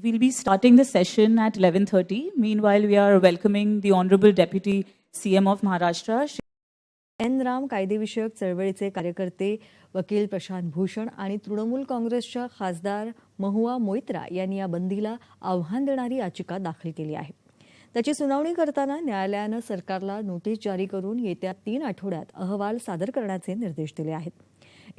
We'll be starting the session at 11:30. Meanwhile, we are welcoming the Honorable Deputy CM of Maharashtra. N Ram कायदेविषयक चळवळीचे कार्यकर्ते वकील प्रशांत भूषण आणि तृणमूल काँग्रेसच्या खासदार महुआ मोइत्रा यांनी या बंदीला आव्हान देणारी याचिका दाखल केली आहे. त्याची सुनावणी करताना न्यायालयानं सरकारला नोटीस जारी करून येत्या 3 आठवड्यात अहवाल सादर करण्याचे निर्देश दिले आहेत.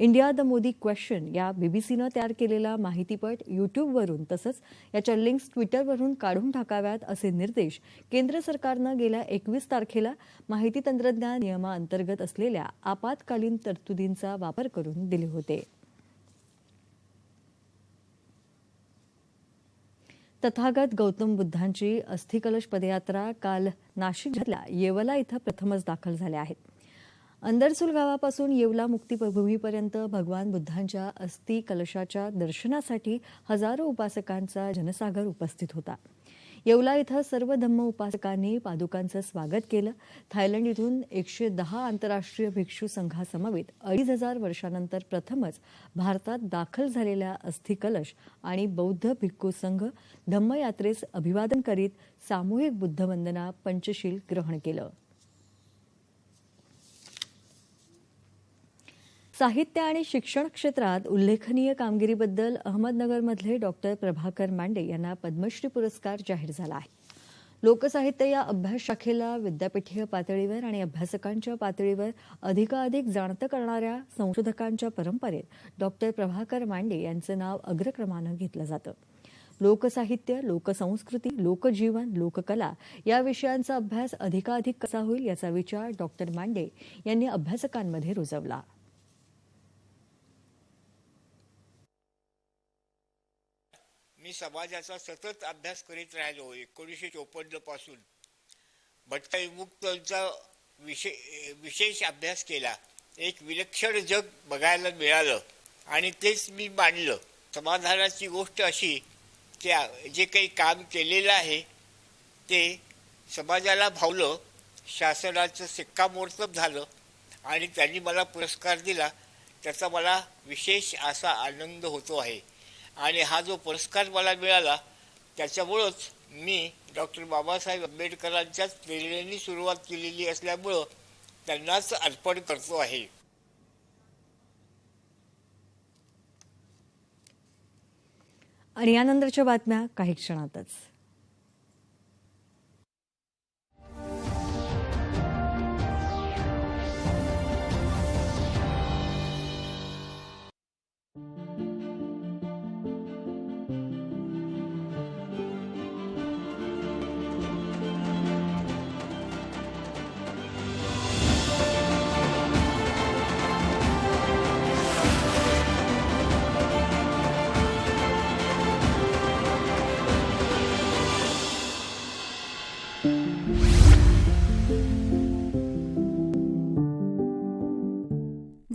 इंडिया द मोदी क्वेश्चन या बीबीसीनं तयार केलेला माहितीपट यूट्यूबवरून तसंच याच्या लिंक्स ट्विटरवरून काढून टाकाव्यात असे निर्देश केंद्र सरकारनं गेल्या 21 तारखेला माहिती तंत्रज्ञान नियमाअंतर्गत असलेल्या आपत्कालीन तरतुदींचा वापर करून दिले होते. तथागत गौतम बुद्धांची अस्थिकलश पदयात्रा काल नाशिक जिल्ह्यातल्या येवला इथं प्रथमच दाखल झाल्या आहेत. अंदरसूल गावापासून येवला मुक्तिभूमीपर्यंत भगवान बुद्धांच्या अस्थि कलशाच्या दर्शनासाठी हजारो उपासकांचा जनसागर उपस्थित होता. येवला इथं सर्व धम्म उपासकांनी पादुकांचं स्वागत केलं. थायलंड इथून 110 आंतरराष्ट्रीय भिक्षू संघासमवेत 2500 वर्षांनंतर प्रथमच भारतात दाखल झालेल्या अस्थि कलश आणि बौद्ध भिक्खू संघ धम्मयात्रेस अभिवादन करीत सामूहिक बुद्धवंदना पंचशील ग्रहण केलं. साहित्य आणि शिक्षण क्षेत्रात उल्लेखनीय कामगिरीबद्दल अहमदनगरमधले डॉक्टर प्रभाकर मांडे यांना पद्मश्री पुरस्कार जाहीर झाला आहे. लोकसाहित्य या अभ्यास शाखेला विद्यापीठीय पातळीवर आणि अभ्यासकांच्या पातळीवर अधिकाधिक जाणतं करणाऱ्या संशोधकांच्या परंपरेत डॉक्टर प्रभाकर मांडे यांचं नाव अग्रक्रमानं घेतलं जातं. लोकसाहित्य, लोकसंस्कृती, लोकजीवन, लोककला या विषयांचा अभ्यास अधिकाधिक कसा होईल याचा विचार डॉक्टर मांडे यांनी अभ्यासकांमध्ये रुजवला. मी समाजाचा सतत अभ्यास करीत राहिलो. 1954 पासून भटका विमुक्तांचा विशेष अभ्यास केला. एक विलक्षण जग बघायला मिळालं आणि तेच मी मांडलं. समाधानाची गोष्ट अशी की जे काही काम केलेलं आहे ते समाजाला भावलं, शासनाचं शिक्कामोर्तब झालं आणि त्यांनी मला पुरस्कार दिला. त्याचा मला विशेष असा आनंद होतो आहे. आणि हा जो पुरस्कार मला मिळाला त्याच्यामुळंच मी डॉक्टर बाबासाहेब आंबेडकरांच्याच प्रेरणेने सुरुवात केलेली असल्यामुळं त्यांनाच अर्पण करतो आहे. आणि यानंतरच्या बातम्या काही क्षणातच.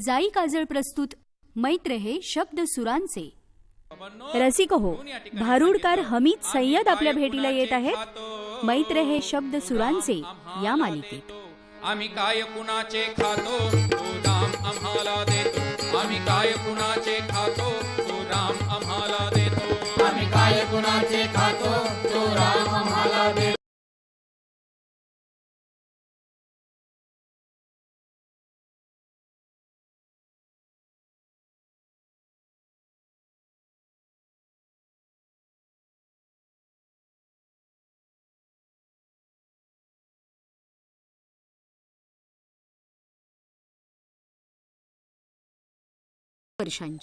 जाई काजळ प्रस्तुत मैत्र हे शब्द सुरांचे. रसिक हो, भारुडकार हमीद सय्यद आपल्या भेटीला येत आहेत. मैत्र हे शब्द सुरांचे या मालिकेत. आम्ही काय कुणाचे खातो तो राम आम्हाला देतो. आम्ही काय कुणाचे खातो तो राम आम्हाला देतो. आम्ही काय कुणाचे खातो तो राम आम्हाला देतो.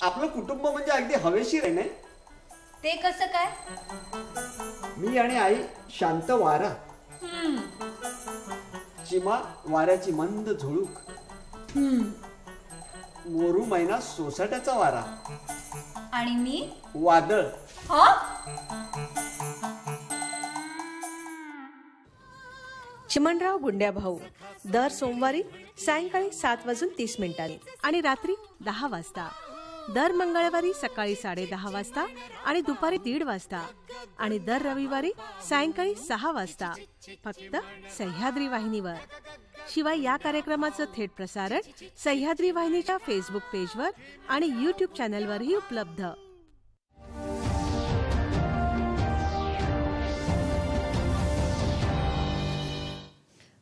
आपलं कुटुंब म्हणजे अगदी हवेशीर आहे नाही. ते कसं काय? मी आणि आई शांत वारा, चिमा वाऱ्याची मंद झुळूक, मोरू मैना सोसाट्याचा वारा आणि मी वादळ. चिमणराव गुंड्या भाऊ दर सोमवारी सायंकाळी 7:30 आणि रात्री 10 वाजता. दर मंगळवारी सकाळी 10:30 वाजता आणि दुपारी 1:30 वाजता आणि दर रविवारी सायंकाळी 6 वाजता फक्त सह्याद्री वाहिनीवर. शिवाय या कार्यक्रमाचं थेट प्रसारण सह्याद्री वाहिनीच्या फेसबुक पेजवर आणि YouTube चॅनलवरही उपलब्ध.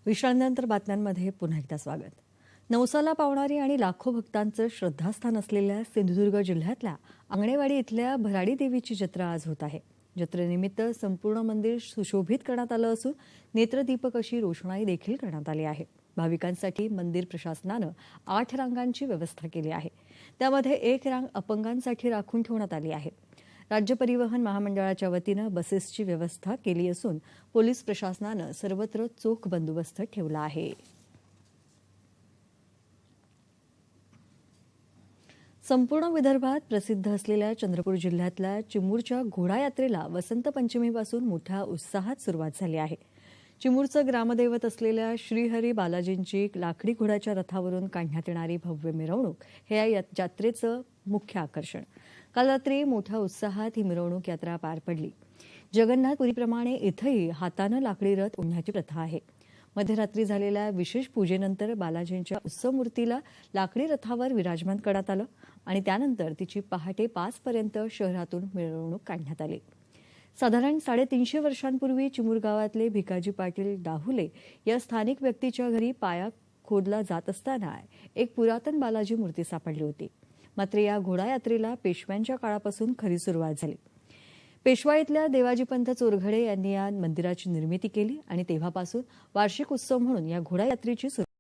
विश्रांतीनंतर बातम्यांमध्ये पुन्हा एकदा स्वागत. नवसाला पावणारी आणि लाखो भक्तांचं श्रद्धास्थान असलेल्या सिंधुदुर्ग जिल्ह्यातल्या आंगणेवाडी इथल्या भराडी देवीची जत्रा आज होत आहे. जत्रेनिमित्त संपूर्ण मंदिर सुशोभित करण्यात आलं असून नेत्रदीपक अशी रोषणाई देखील करण्यात आली आहे. भाविकांसाठी मंदिर प्रशासनानं 8 रांगांची व्यवस्था केली आहे. त्यामध्ये 1 रांग अपंगांसाठी राखून ठेवण्यात आली आहे. राज्य परिवहन महामंडळाच्या वतीनं बसेसची व्यवस्था केली असून पोलीस प्रशासनानं सर्वत्र चोख बंदोबस्त ठेवला आहे. संपूर्ण विदर्भात प्रसिद्ध असलेल्या चंद्रपूर जिल्ह्यातल्या चिमूरच्या घोडा यात्रेला वसंत पंचमीपासून मोठ्या उत्साहात सुरुवात झाली आहे. चिमूरचं ग्रामदैवत असलेल्या श्रीहरी बालाजींची लाकडी घोड्याच्या रथावरून काढण्यात येणारी भव्य मिरवणूक हे या यात्रेचं मुख्य आकर्षण. काल रात्री मोठ्या उत्साहात ही मिरवणूक यात्रा पार पडली. जगन्नाथपुरीप्रमाणे इथंही हातानं लाकडी रथ ओढण्याची प्रथा आहे. मध्यरात्री झालेल्या विशेष पूजेनंतर बालाजींच्या उत्सव मूर्तीला लाकडी रथावर विराजमान करण्यात आलं आणि त्यानंतर तिची पहाटे 5 पर्यंत शहरातून मिरवणूक काढण्यात आली. साधारण 350 वर्षांपूर्वी चिमूर गावातले भिकाजी पाटील डाहुले या स्थानिक व्यक्तीच्या घरी पाया खोदला जात असताना एक पुरातन बालाजी मूर्ती सापडली होती. मात्र या घोडा यात्रेला पेशव्यांच्या काळापासून खरी सुरुवात झाली. पेशवाईतल्या देवाजीपंत चोरघडे यांनी या मंदिराची निर्मिती केली आणि तेव्हापासून वार्षिक उत्सव म्हणून या घोडा यात्रेची सुरुवात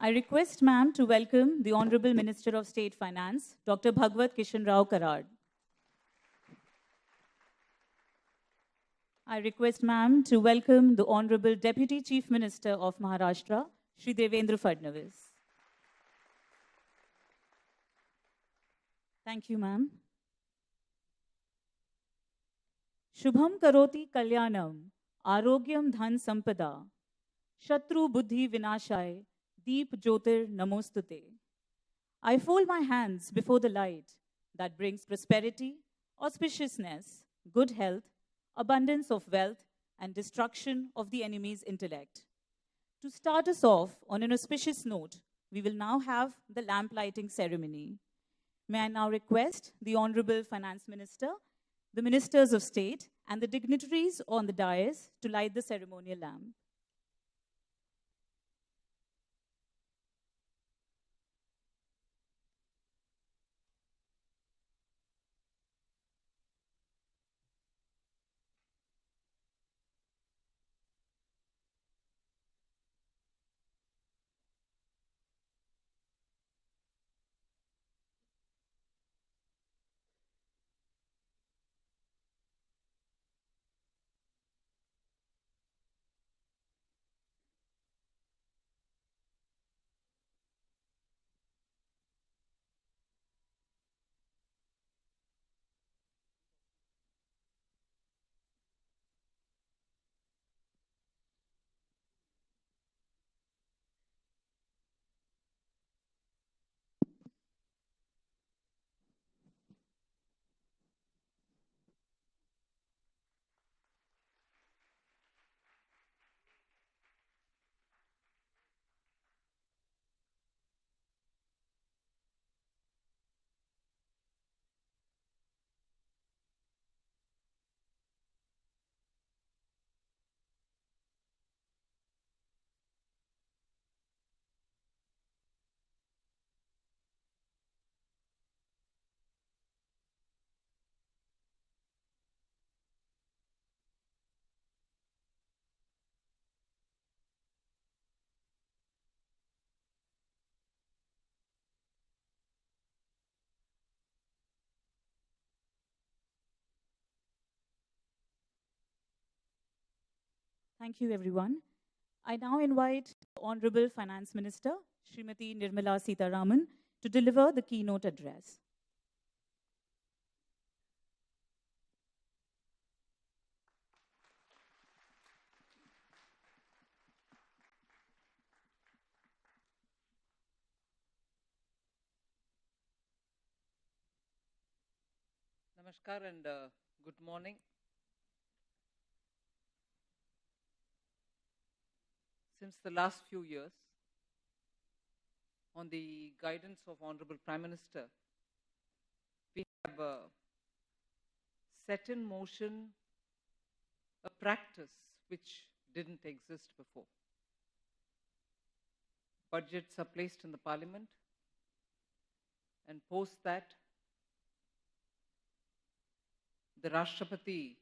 I request ma'am to welcome the Honorable Minister of State Finance, Dr. Bhagwat Kishan Rao Karad. I request ma'am to welcome the Honorable Deputy Chief Minister of Maharashtra, Shri Devendra Fadnavis. Thank you, ma'am. Shubham karoti kalyanam, arogyam dhan sampada, shatru buddhi vinashaya, deep jyotir namostute. I fold my hands before the light that brings prosperity, auspiciousness, good health, abundance of wealth, and destruction of the enemy's intellect. To start us off on an auspicious note, we will now have the lamp lighting ceremony. May I now request the Honorable Finance Minister, the Ministers of State, and the dignitaries on the dais to light the ceremonial lamp. Thank you, everyone. I now invite the Honorable Finance Minister, Srimati Nirmala Sitharaman, to deliver the keynote address. Namaskar and good morning. Since the last few years, on the guidance of Honorable Prime Minister, we have set in motion a practice which didn't exist before. Budgets are placed in the Parliament, and post that, the Rashtrapati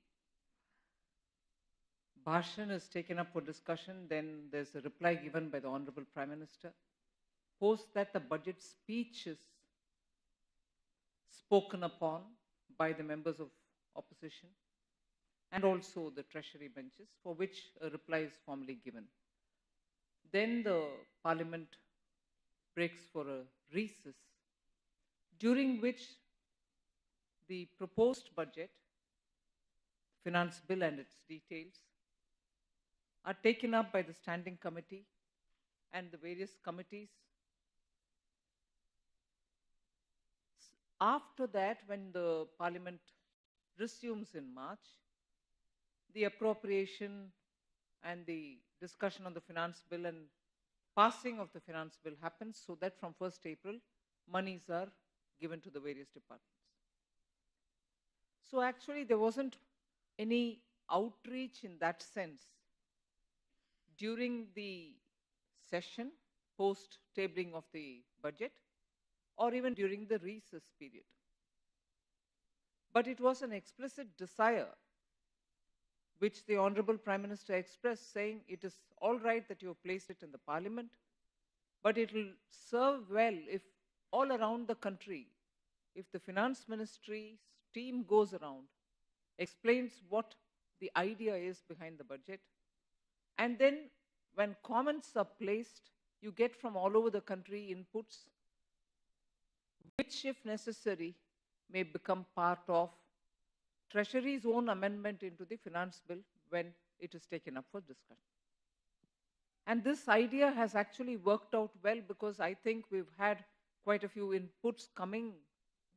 Bhashan is taken up for discussion, then there's a reply given by the Honorable Prime Minister. Post that, the budget speech is spoken upon by the members of opposition and also the treasury benches, for which a reply is formally given. Then the Parliament breaks for a recess, during which the proposed budget, finance bill and its details, are taken up by the standing committee and the various committees. After that, when the Parliament resumes in March, the appropriation and the discussion on the finance bill and passing of the finance bill happens, so that from 1st April, monies are given to the various departments. So actually, there wasn't any outreach in that sense during the session, post-tabling of the budget, or even during the recess period. But it was an explicit desire which the Honorable Prime Minister expressed, saying it is all right that you have placed it in the Parliament, but it will serve well if all around the country, if the finance ministry's team goes around, explains what the idea is behind the budget, and then when comments are placed, you get from all over the country inputs, which, if necessary, may become part of Treasury's own amendment into the finance bill when it is taken up for discussion. And this idea has actually worked out well, because I think we've had quite a few inputs coming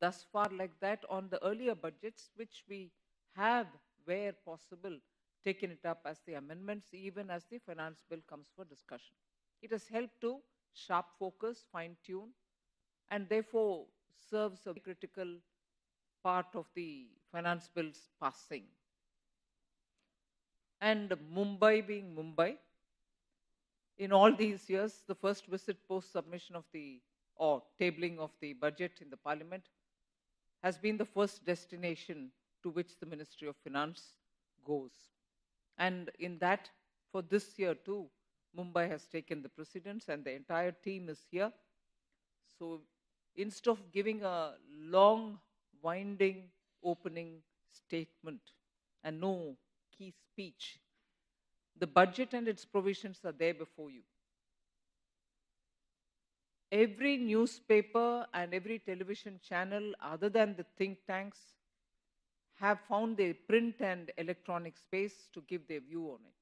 thus far like that on the earlier budgets, which we have, where possible, taken it up as the amendments, even as the finance bill comes for discussion. It has helped to sharp focus, fine-tune, and therefore serves a critical part of the finance bill's passing. And Mumbai being Mumbai, in all these years, the first visit post-submission of the, or tabling of the budget in the parliament, has been the first destination to which the Ministry of Finance goes. And in that, for this year too, Mumbai has taken the precedence and the entire team is here. So instead of giving a long, winding opening statement and no key speech, the budget and its provisions are there before you. Every newspaper and every television channel, other than the think tanks, have found their print and electronic space to give their view on it,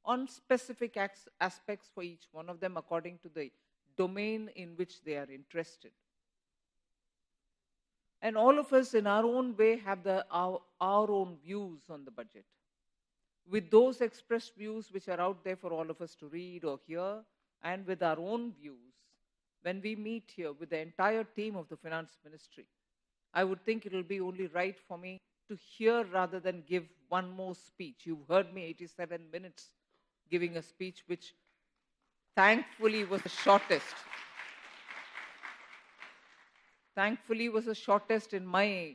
on specific aspects for each one of them according to the domain in which they are interested. And all of us in our own way have our own views on the budget. With those expressed views which are out there for all of us to read or hear, and with our own views, when we meet here with the entire team of the Finance Ministry, I would think it will be only right for me to hear rather than give one more speech. You've heard me 87 minutes giving a speech which thankfully was the shortest. Thankfully was the shortest in my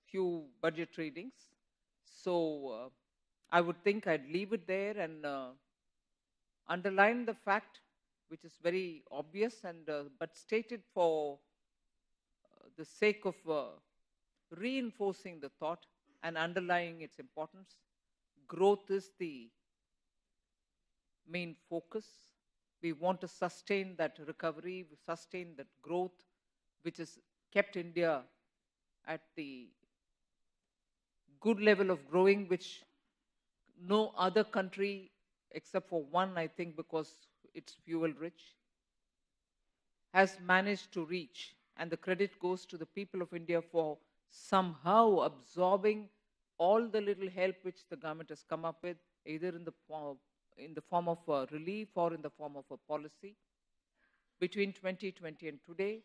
few budget readings. So I would think I'd leave it there and underline the fact, which is very obvious, and but stated for the sake of reinforcing the thought and underlying its importance. Growth is the main focus. We want to sustain that recovery, sustain that growth, which has kept India at the good level of growing, which no other country, except for one, I think, because it's fuel rich, has managed to reach. And the credit goes to the people of India for somehow absorbing all the little help which the government has come up with, either in the form of relief or in the form of a policy between 2020 and today.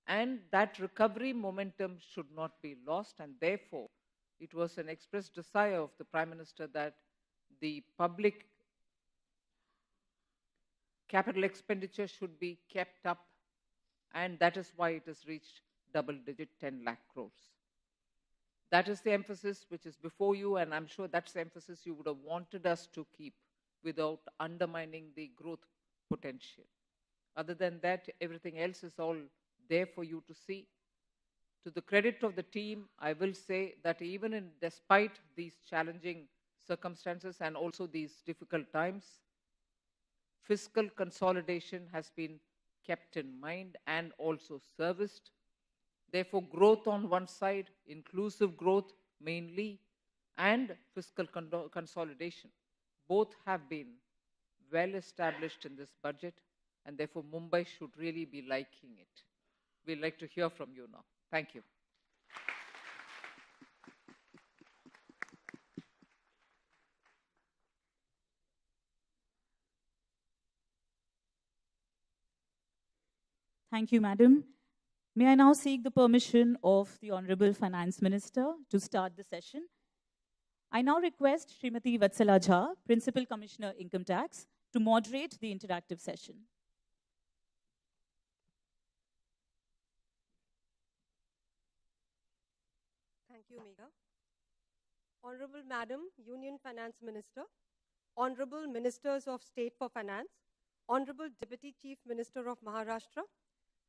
And that recovery momentum should not be lost. And therefore, it was an expressed desire of the Prime Minister that the public capital expenditure should be kept up. And that is why it has reached double-digit 10 lakh crores. That is the emphasis which is before you, and I'm sure that's the emphasis you would have wanted us to keep without undermining the growth potential. Other than that, everything else is all there for you to see. To the credit of the team, I will say that even despite these challenging circumstances and also these difficult times, fiscal consolidation has been kept in mind and also serviced. Therefore, growth on one side, inclusive growth mainly, and fiscal consolidation, both have been well established in this budget, and therefore Mumbai should really be liking it. We'd like to hear from you now. Thank you. Thank you, Madam. May I now seek the permission of the Honorable Finance Minister to start the session. I now request Srimati Vatsala Jha, Principal Commissioner Income Tax, to moderate the interactive session. Thank you, Megha. Honorable Madam, Union Finance Minister, Honorable Ministers of State for Finance, Honorable Deputy Chief Minister of Maharashtra,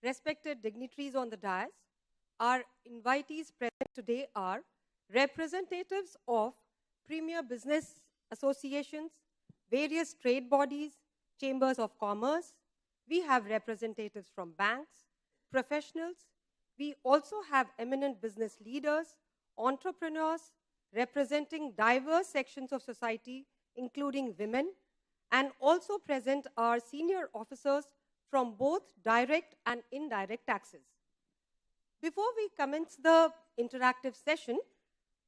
respected dignitaries on the dais, our invitees present today are representatives of premier business associations, various trade bodies, chambers of commerce. We have representatives from banks, professionals. We also have eminent business leaders, entrepreneurs, representing diverse sections of society, including women, and also present are senior officers from both direct and indirect taxes. Before we commence the interactive session,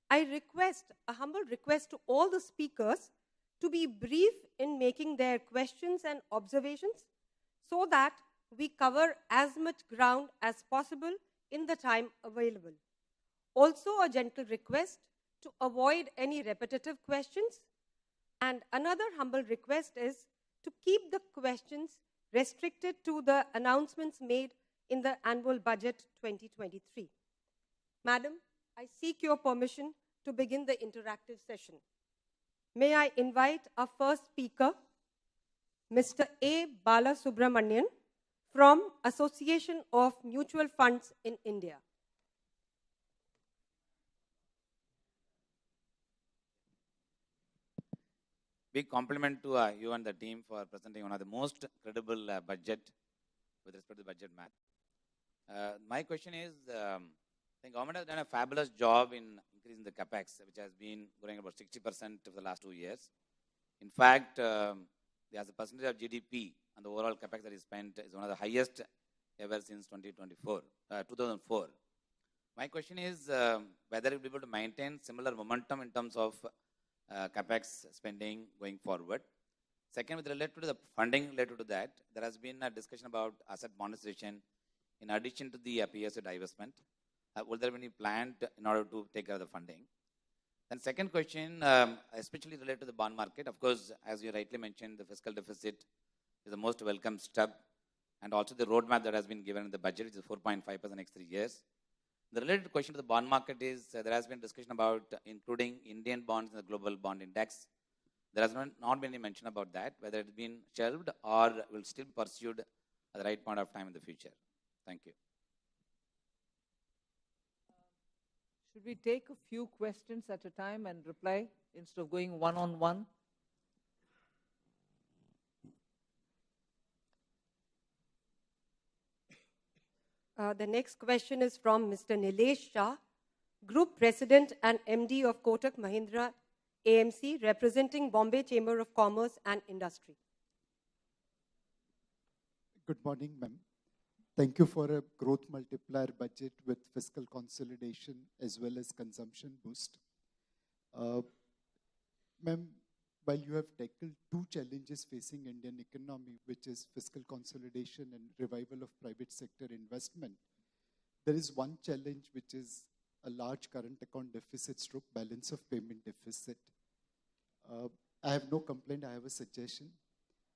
I request a humble request to all the speakers to be brief in making their questions and observations so that we cover as much ground as possible in the time available. Also, a gentle request to avoid any repetitive questions. And another humble request is to keep the questions restricted to the announcements made in the annual budget 2023. Madam, I seek your permission to begin the interactive session. May I invite our first speaker, Mr. A. Balasubramanian from Association of Mutual Funds in India. Big compliment to you and the team for presenting one of the most credible budget with respect to the budget math. My question is, I think government has done a fabulous job in increasing the capex, which has been growing about 60% for the last 2 years. In fact, as a percentage of GDP and the overall capex that is spent is one of the highest ever since 2004. My question is whether you'll be able to maintain similar momentum in terms of capex spending going forward. Second, with related to the funding related to that, there has been a discussion about asset monetization in addition to the PSU divestment. Will there be any plan in order to take care of the funding? Then second question, especially related to the bond market. Of course, as you rightly mentioned, the fiscal deficit is the most welcome step, and also the roadmap that has been given in the budget, which is 4.5% for the next 3 years. The related question to the bond market is there has been discussion about including Indian bonds in the global bond index. There has not been any mention about that, whether it's been shelved or will still be pursued at the right point of time in the future. Thank you. Should we take a few questions at a time and reply instead of going one-on-one? The next question is from Mr. Nilesh Shah, Group President and MD of Kotak Mahindra AMC, representing Bombay Chamber of Commerce and Industry. Good morning, ma'am. Thank you for a growth multiplier budget with fiscal consolidation as well as consumption boost. Ma'am, while you have tackled two challenges facing Indian economy, which is fiscal consolidation and revival of private sector investment, there is one challenge which is a large current account deficit stroke balance of payment deficit. I have no complaint, I have a suggestion.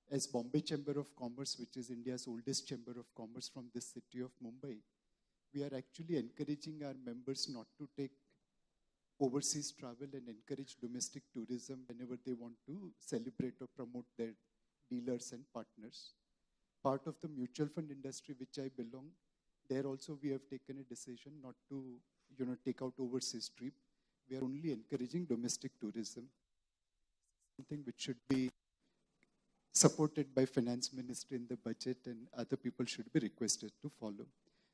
As Bombay Chamber of Commerce, which is India's oldest chamber of commerce from this city of Mumbai, we are actually encouraging our members not to take overseas travel and encourage domestic tourism whenever they want to celebrate or promote their dealers and partners. Part of the mutual fund industry which I belong, there also we have taken a decision not to take out overseas trip. We are only encouraging domestic tourism. Something which should be supported by finance minister in the budget, and other people should be requested to follow.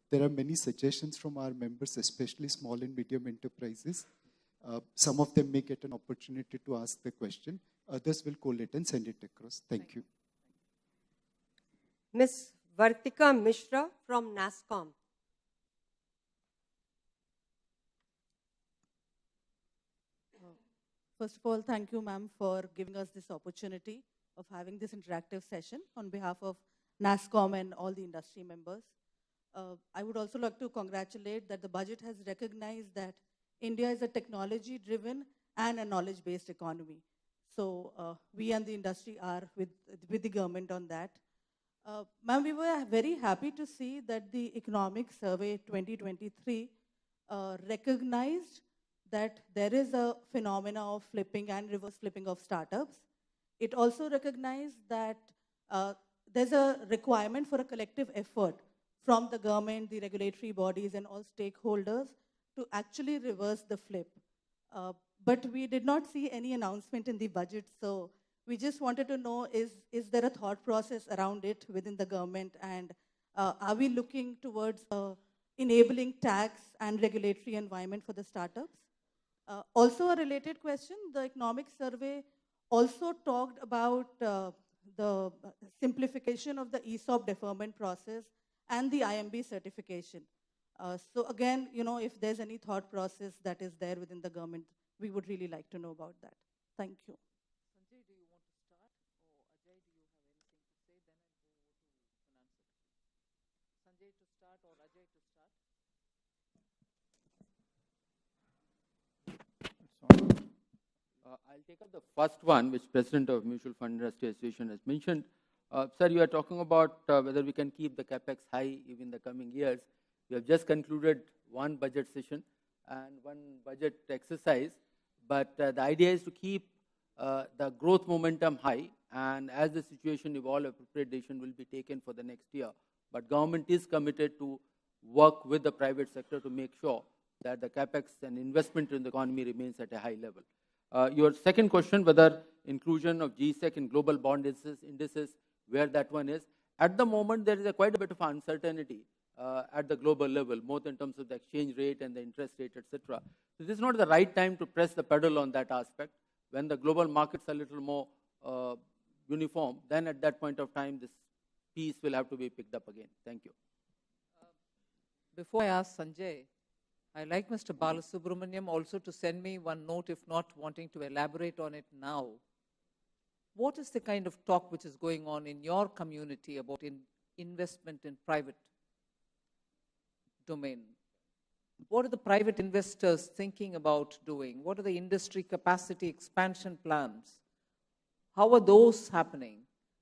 There are many suggestions from our members, especially small and medium enterprises. Some of them may get an opportunity to ask the question. Others will collate and send it across. Thank you. Ms. Vartika Mishra from NASSCOM. First of all, thank you, ma'am, for giving us this opportunity of having this interactive session on behalf of NASSCOM and all the industry members. I would also like to congratulate that the budget has recognized that India is a technology-driven and a knowledge-based economy. So we and the industry are with the government on that. Ma'am, we were very happy to see that the Economic Survey 2023 recognized that there is a phenomena of flipping and reverse flipping of startups. It also recognized that there's a requirement for a collective effort from the government, the regulatory bodies, and all stakeholders to actually reverse the flip. But we did not see any announcement in the budget, so we just wanted to know, is there a thought process around it within the government, and are we looking towards enabling tax and regulatory environment for the startups? Also a related question, the economic survey also talked about the simplification of the ESOP deferment process and the IMB certification. So again, if there's any thought process that is there within the government, we would really like to know about that. Thank you. Sanjay, do you want to start? Or Ajay, do you have anything to say? Then I'll go over to Finance Secretary. Sanjay to start or Ajay to start? I'll take up the first one, which President of Mutual Fund Industry Association has mentioned. Sir, you are talking about whether we can keep the capex high even in the coming years. We have just concluded one budget session and one budget exercise, but the idea is to keep the growth momentum high, and as the situation evolves, appropriate decision will be taken for the next year. But government is committed to work with the private sector to make sure that the capex and investment in the economy remains at a high level. Your second question, whether inclusion of GSEC in global bond indices, where that one is. At the moment, there is quite a bit of uncertainty at the global level, both in terms of the exchange rate and the interest rate, etc. So this is not the right time to press the pedal on that aspect. When the global markets are a little more uniform, then at that point of time, this piece will have to be picked up again. Thank you. Before I ask Sanjay, I'd like Mr. Balasubramaniam also to send me one note, if not wanting to elaborate on it now. What is the kind of talk which is going on in your community about investment in private domain? What are the private investors thinking about doing? What are the industry capacity expansion plans? How are those happening?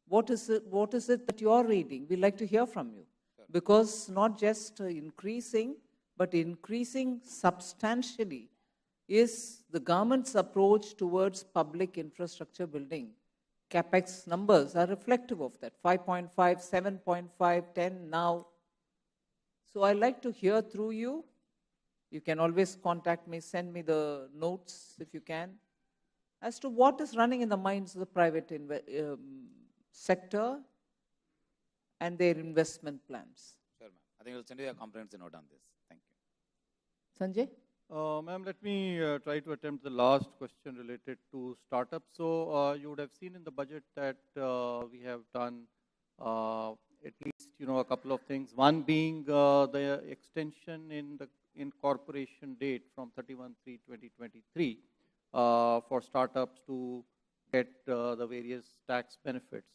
What is it that you're reading? We'd like to hear from you. Sure. Because not just increasing, but increasing substantially is the government's approach towards public infrastructure building. CapEx numbers are reflective of that, 5.5, 7.5, 10 now. So I'd like to hear through you. You can always contact me, send me the notes if you can, as to what is running in the minds of the private sector and their investment plans. Sure, ma'am. I think we'll send you a comprehensive note on this. Thank you. Sanjay? Ma'am, let me try to attempt the last question related to startups. So you would have seen in the budget that we have done at least a couple of things. One being the extension in the incorporation date from 31/3/2023 for startups to get the various tax benefits.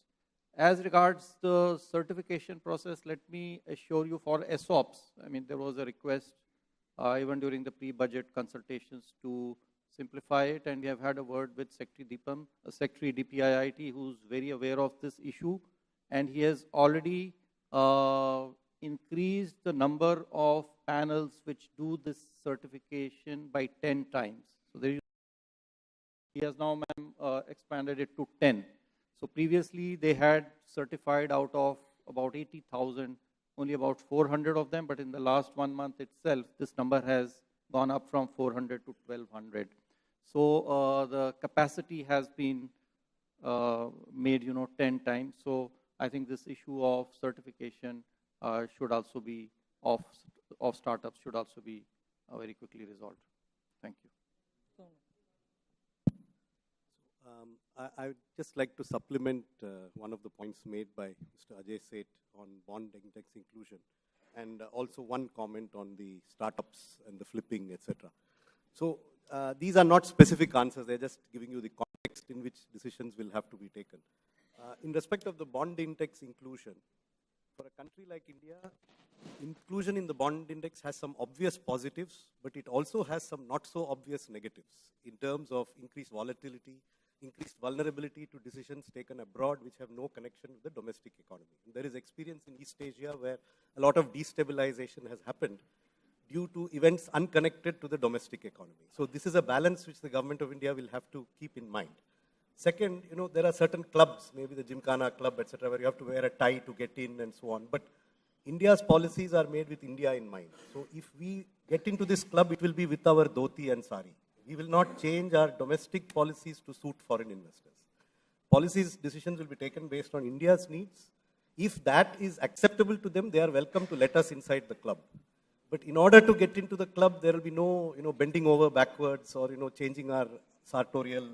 As regards the certification process, let me assure you for ESOPs, I mean, there was a request even during the pre-budget consultations to simplify it, and we have had a word with Secretary DPIIT, who's very aware of this issue, and he has already increased the number of panels which do this certification by 10 times. So he has now, ma'am, expanded it to 10. So previously they had certified out of about 80,000, only about 400 of them, but in the last 1 month itself, this number has gone up from 400 to 1,200. So the capacity has been made, 10 times. So I think this issue of certification should also be, of startups should also be very quickly resolved. Thank you. I would just like to supplement one of the points made by Mr. Ajay Seth on bond index inclusion, and also one comment on the startups and the flipping, etc. So these are not specific answers, they're just giving you the context in which decisions will have to be taken. In respect of the bond index inclusion, for a country like India, inclusion in the bond index has some obvious positives, but it also has some not so obvious negatives in terms of increased volatility, increased vulnerability to decisions taken abroad which have no connection with the domestic economy. And there is experience in East Asia where a lot of destabilization has happened due to events unconnected to the domestic economy. So this is a balance which the government of India will have to keep in mind. Second, there are certain clubs, maybe the Gymkhana club, etc., where you have to wear a tie to get in and so on. But India's policies are made with India in mind. So if we get into this club, it will be with our dhoti and sari. We will not change our domestic policies to suit foreign investors. Policies decisions will be taken based on India's needs. If that is acceptable to them, they are welcome to let us inside the club. But in order to get into the club, there will be no, bending over backwards or, changing our sartorial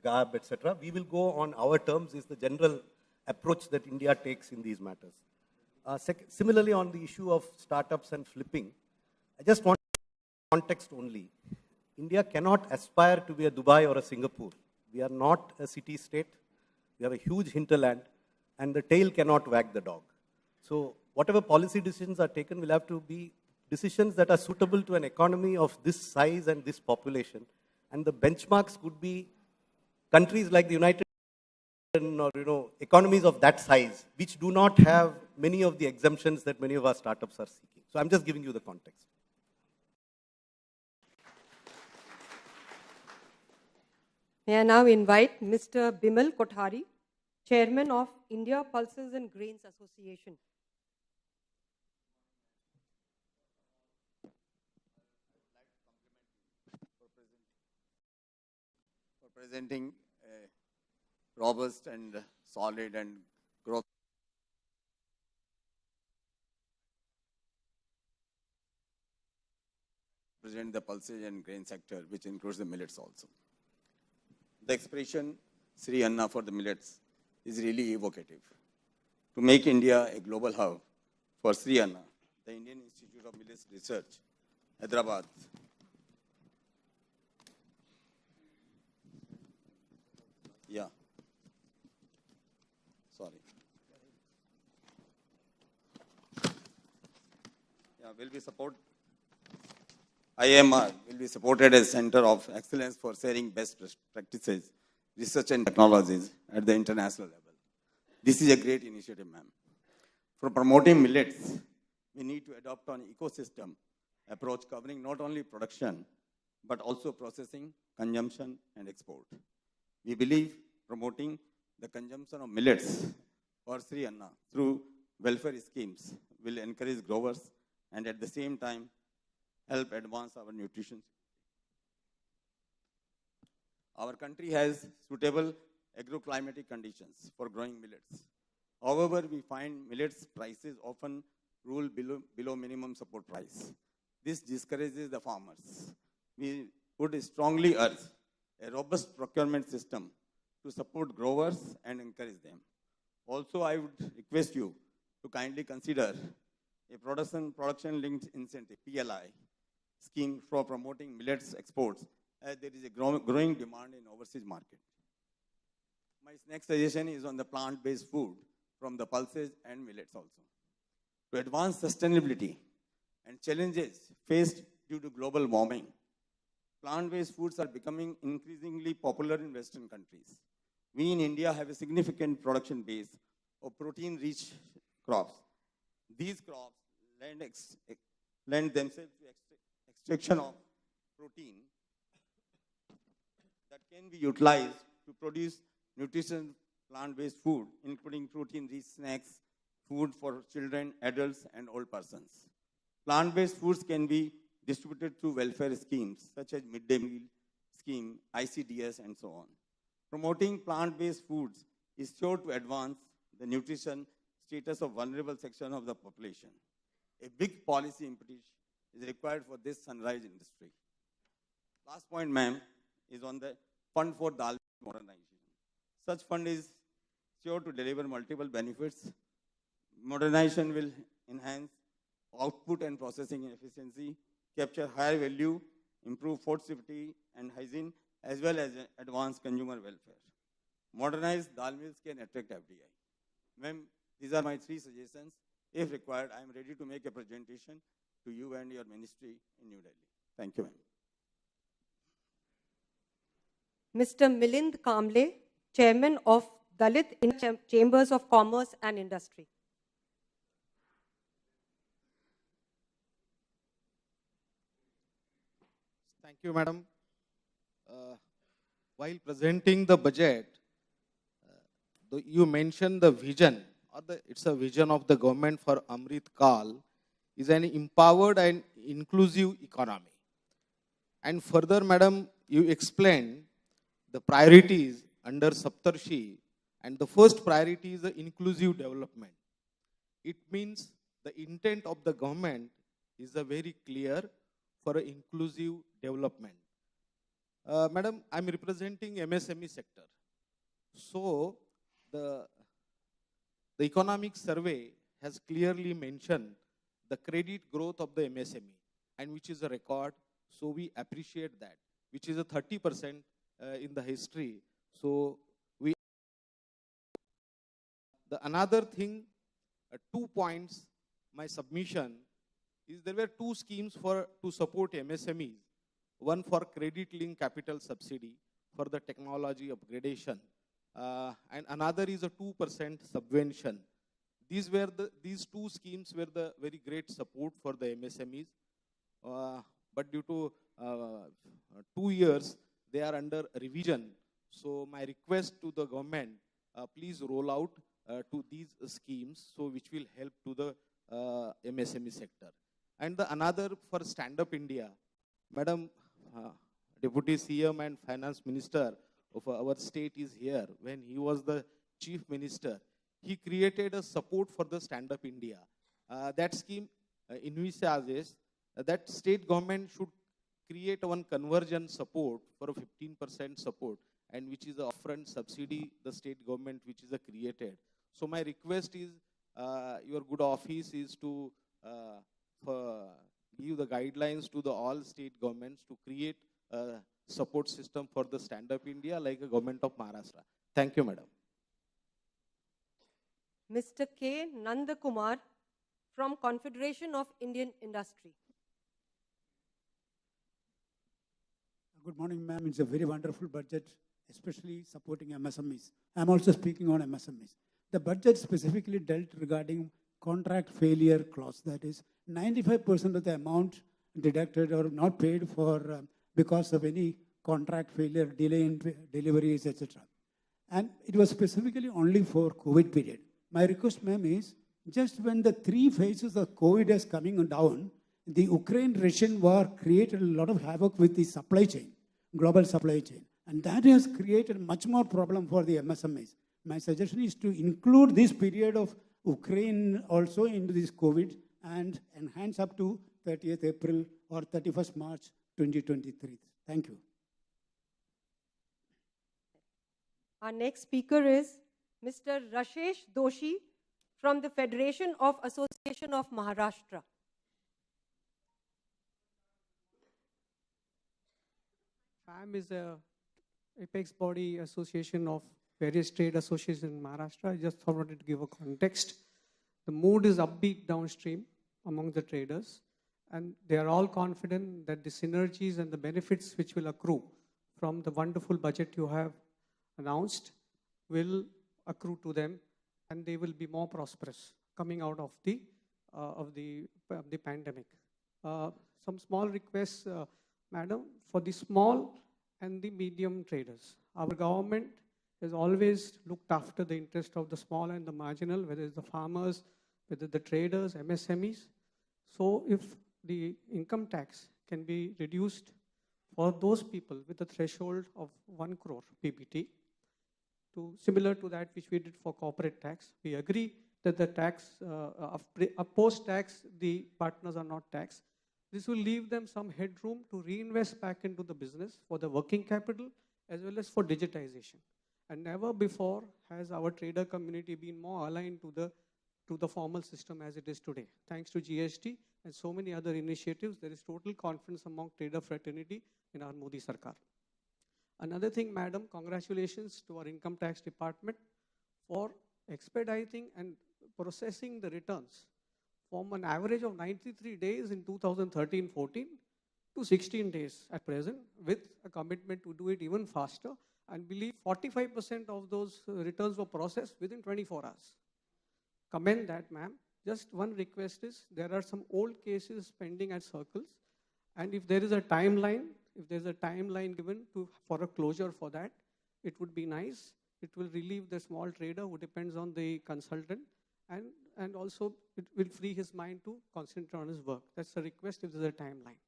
garb, etc. We will go on our terms is the general approach that India takes in these matters. Similarly, on the issue of startups and flipping, I just want context only. India cannot aspire to be a Dubai or a Singapore. We are not a city-state. We have a huge hinterland, and the tail cannot wag the dog. So whatever policy decisions are taken will have to be decisions that are suitable to an economy of this size and this population. And the benchmarks could be countries like the United or economies of that size, which do not have many of the exemptions that many of our startups are seeking. So I'm just giving you the context. May I now invite Mr. Bimal Kothari, Chairman of India Pulses and Grains Association. For presenting a robust and solid and growth. Present the pulses and grain sector, which includes the millets also. The expression Sri Anna for the millets is really evocative. To make India a global hub for Sri Anna, the Indian Institute of Millets Research, Hyderabad, will be support. IMR will be supported as Center of Excellence for sharing best practices, research and technologies at the international level. This is a great initiative, ma'am. For promoting millets, we need to adopt an ecosystem approach covering not only production, but also processing, consumption, and export. We believe promoting the consumption of millets or Sri Anna through welfare schemes will encourage growers and at the same time help advance our nutrition. Our country has suitable agroclimatic conditions for growing millets. However, we find millets prices often rule below minimum support price. This discourages the farmers. We would strongly urge a robust procurement system to support growers and encourage them. Also, I would request you to kindly consider a production-linked incentive, PLI, scheme for promoting millets exports, as there is a growing demand in overseas market. My next suggestion is on the plant-based food from the pulses and millets also. To advance sustainability and challenges faced due to global warming, plant-based foods are becoming increasingly popular in Western countries. We in India have a significant production base of protein-rich crops. These crops lend themselves to extraction of protein that can be utilized to produce nutritious plant-based food, including protein-rich snacks, food for children, adults, and old persons. Plant-based foods can be distributed through welfare schemes such as midday meal scheme, ICDS, and so on. Promoting plant-based foods is sure to advance the nutrition status of vulnerable section of the population. A big policy impetus is required for this sunrise industry. Last point, ma'am, is on the fund for dal modernization. Such fund is sure to deliver multiple benefits. Modernization will enhance output and processing efficiency, capture higher value, improve food safety and hygiene, as well as advance consumer welfare. Modernized dal mills can attract FDI. Ma'am, these are my 3 suggestions. If required, I am ready to make a presentation to you and your ministry in New Delhi. Thank you, ma'am. Mr. Milind Kamble, Chairman of Dalit Chambers of Commerce and Industry. Thank you, madam. while presenting the budget, you mentioned the vision, it's a vision of the government for Amrit Kal, is an empowered and inclusive economy. And further, madam, you explained the priorities under Saptarshi, and the first priority is the inclusive development. It means the intent of the government is a very clear for an inclusive development. Madam, I'm representing MSME sector. So the economic survey has clearly mentioned the credit growth of the MSME, and which is a record. So we appreciate that, which is a 30% in the history. So another thing, 2 points, my submission is there were 2 schemes to support MSMEs. One for credit-linked capital subsidy for the technology upgradation, and another is a 2% subvention. These 2 schemes were the very great support for the MSMEs, but due to 2 years, they are under revision. So my request to the government, please roll out to these schemes, so which will help to the MSME sector. And another for Stand Up India, Madam Deputy CM and Finance Minister of our state is here. When he was the Chief Minister, he created a support for the Stand Up India. That scheme envisages that state government should create one conversion support for a 15% support, and which is the upfront subsidy the state government which is created. So my request is, your good office is to give the guidelines to all state governments to create a support system for the Stand Up India like the government of Maharashtra. Thank you, madam. Mr. K. Nandakumar from Confederation of Indian Industry. Good morning, ma'am. It's a very wonderful budget, especially supporting MSMEs. I'm also speaking on MSMEs. The budget specifically dealt regarding contract failure clause. That is, 95% of the amount deducted or not paid for because of any contract failure, delay in deliveries, etc. And it was specifically only for COVID period. My request, ma'am, is just when the 3 phases of COVID is coming down, the Ukraine-Russian war created a lot of havoc with the supply chain, global supply chain. And that has created much more problem for the MSMEs. My suggestion is to include this period of Ukraine also into this COVID and enhance up to 30th April or 31st March 2023. Thank you. Our next speaker is Mr. Rashesh Doshi from the Federation of Association of Maharashtra. FAM is a apex body association of various trade associations in Maharashtra. I just wanted to give a context. The mood is upbeat downstream among the traders, and they are all confident that the synergies and the benefits which will accrue from the wonderful budget you have announced will accrue to them, and they will be more prosperous coming out of the pandemic. Some small requests, madam, for the small and the medium traders. Our government has always looked after the interest of the small and the marginal, whether it's the farmers, whether the traders, MSMEs. So if the income tax can be reduced for those people with a threshold of 1 crore PBT, similar to that which we did for corporate tax, we agree that the tax, post-tax, the partners are not taxed. This will leave them some headroom to reinvest back into the business for the working capital as well as for digitization. And never before has our trader community been more aligned to the formal system as it is today. Thanks to GST and so many other initiatives, there is total confidence among trader fraternity in our Modi Sarkar. Another thing, madam, congratulations to our income tax department for expediting and processing the returns from an average of 93 days in 2013-14 to 16 days at present, with a commitment to do it even faster. And believe 45% of those returns were processed within 24 hours. Commend that, ma'am. Just one request is, there are some old cases pending at circles, And if there is a timeline, given for a closure for that, it would be nice. It will relieve the small trader who depends on the consultant, and also it will free his mind to concentrate on his work. That's a request if there's a timeline.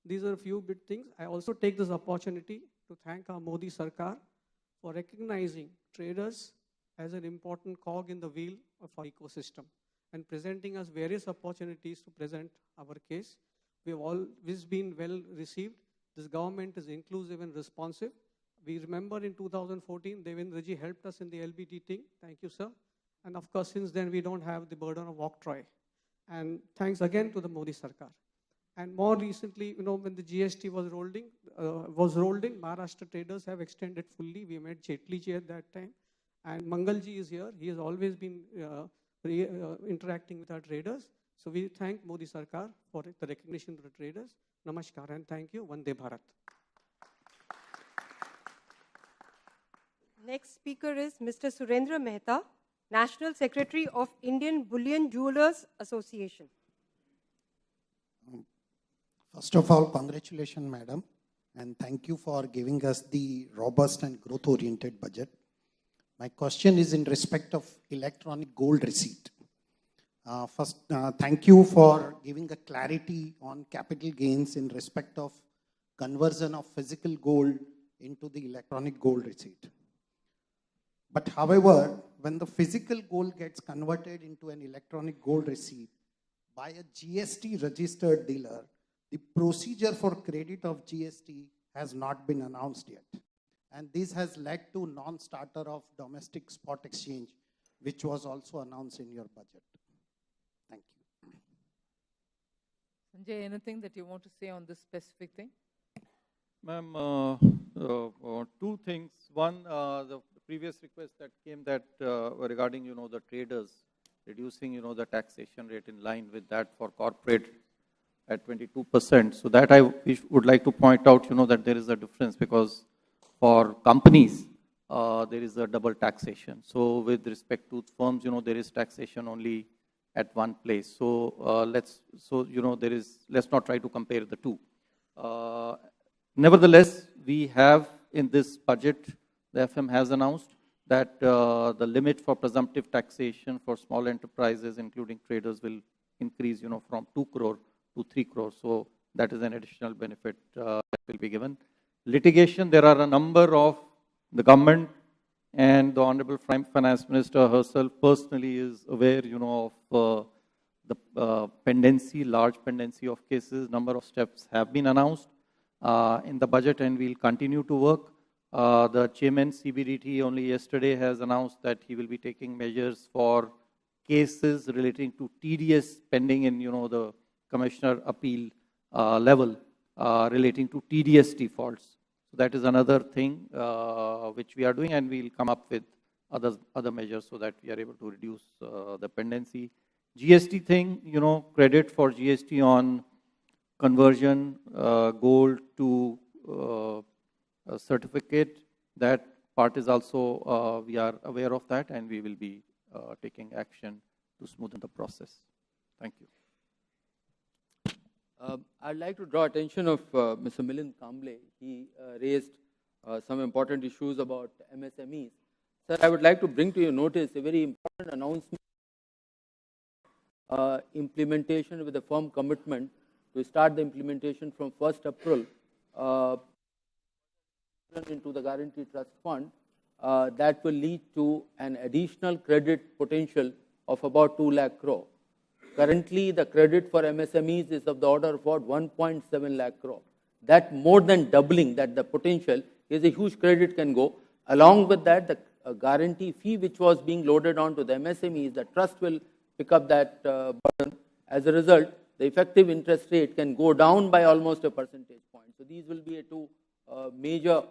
These are a few big things. I also take this opportunity to thank our Modi Sarkar for recognizing traders as an important cog in the wheel of our ecosystem and presenting us various opportunities to present our case. We have always been well received. This government is inclusive and responsive. We remember in 2014, Devendra ji helped us in the LBT thing. Thank you, sir. And of course, since then, we don't have the burden of octroi. And thanks again to the Modi Sarkar. And more recently, when the GST was rolled in, Maharashtra traders have extended fully. We met Jetli ji at that time. And Mangal ji is here. He has always been interacting with our traders. So we thank Modi Sarkar for the recognition to the traders. Namaskar and thank you. Vande Bharat. Next speaker is Mr. Surendra Mehta, National Secretary of Indian Bullion Jewelers Association. First of all, congratulations, madam, and thank you for giving us the robust and growth-oriented budget. My question is in respect of electronic gold receipt. First, thank you for giving a clarity on capital gains in respect of conversion of physical gold into the electronic gold receipt. But however, when the physical gold gets converted into an electronic gold receipt by a GST registered dealer, the procedure for credit of GST has not been announced yet. And this has led to non-starter of domestic spot exchange, which was also announced in your budget. Thank you. Sanjay, anything that you want to say on this specific thing? Ma'am, two things. One, the previous request that came that regarding, the traders reducing, the taxation rate in line with that for corporate at 22%. So that I would like to point out, that there is a difference because for companies, there is a double taxation. So with respect to firms, there is taxation only at one place. So let's not try to compare the two. Nevertheless, we have in this budget, the FM has announced that the limit for presumptive taxation for small enterprises, including traders, will increase, from 2 crore to 3 crore. So that is an additional benefit that will be given. Litigation, there are a number of the government and the Honorable Finance Minister herself personally is aware, of the pendency, large pendency of cases. Number of steps have been announced in the budget and we'll continue to work. The chairman CBDT only yesterday has announced that he will be taking measures for cases relating to TDS pending in, the commissioner appeal level relating to TDS defaults. So that is another thing which we are doing, and we'll come up with other measures so that we are able to reduce the pendency. GST thing, credit for GST on conversion gold to certificate. That part is also, we are aware of that, and we will be taking action to smoothen the process. Thank you. I'd like to draw attention of Mr. Milind Kamble. He raised some important issues about MSMEs. Sir, I would like to bring to your notice a very important announcement. Implementation with a firm commitment to start the implementation from 1st April into the Guarantee Trust Fund. That will lead to an additional credit potential of about 2 lakh crore. Currently, the credit for MSMEs is of the order of about 1.7 lakh crore. That more than doubling that the potential is a huge credit can go. Along with that, the guarantee fee which was being loaded onto the MSMEs, the trust will pick up that burden. As a result, the effective interest rate can go down by almost a percentage point. So these will be a two major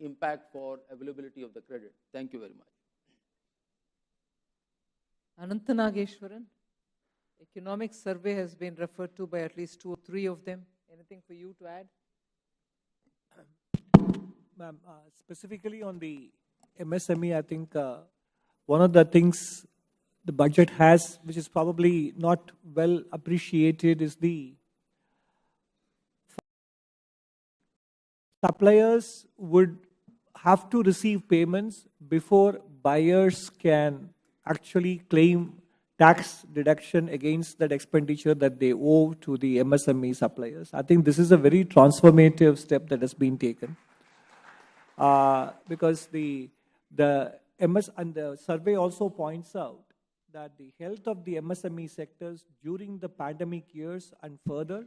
impact for availability of the credit. Thank you very much. Anantanageshwaran, economic survey has been referred to by at least 2 or 3 of them. Anything for you to add? Ma'am, specifically on the MSME, I think one of the things the budget has, which is probably not well appreciated, is the suppliers would have to receive payments before buyers can actually claim tax deduction against that expenditure that they owe to the MSME suppliers. I think this is a very transformative step that has been taken. Because the MS and the survey also points out that the health of the MSME sectors during the pandemic years and further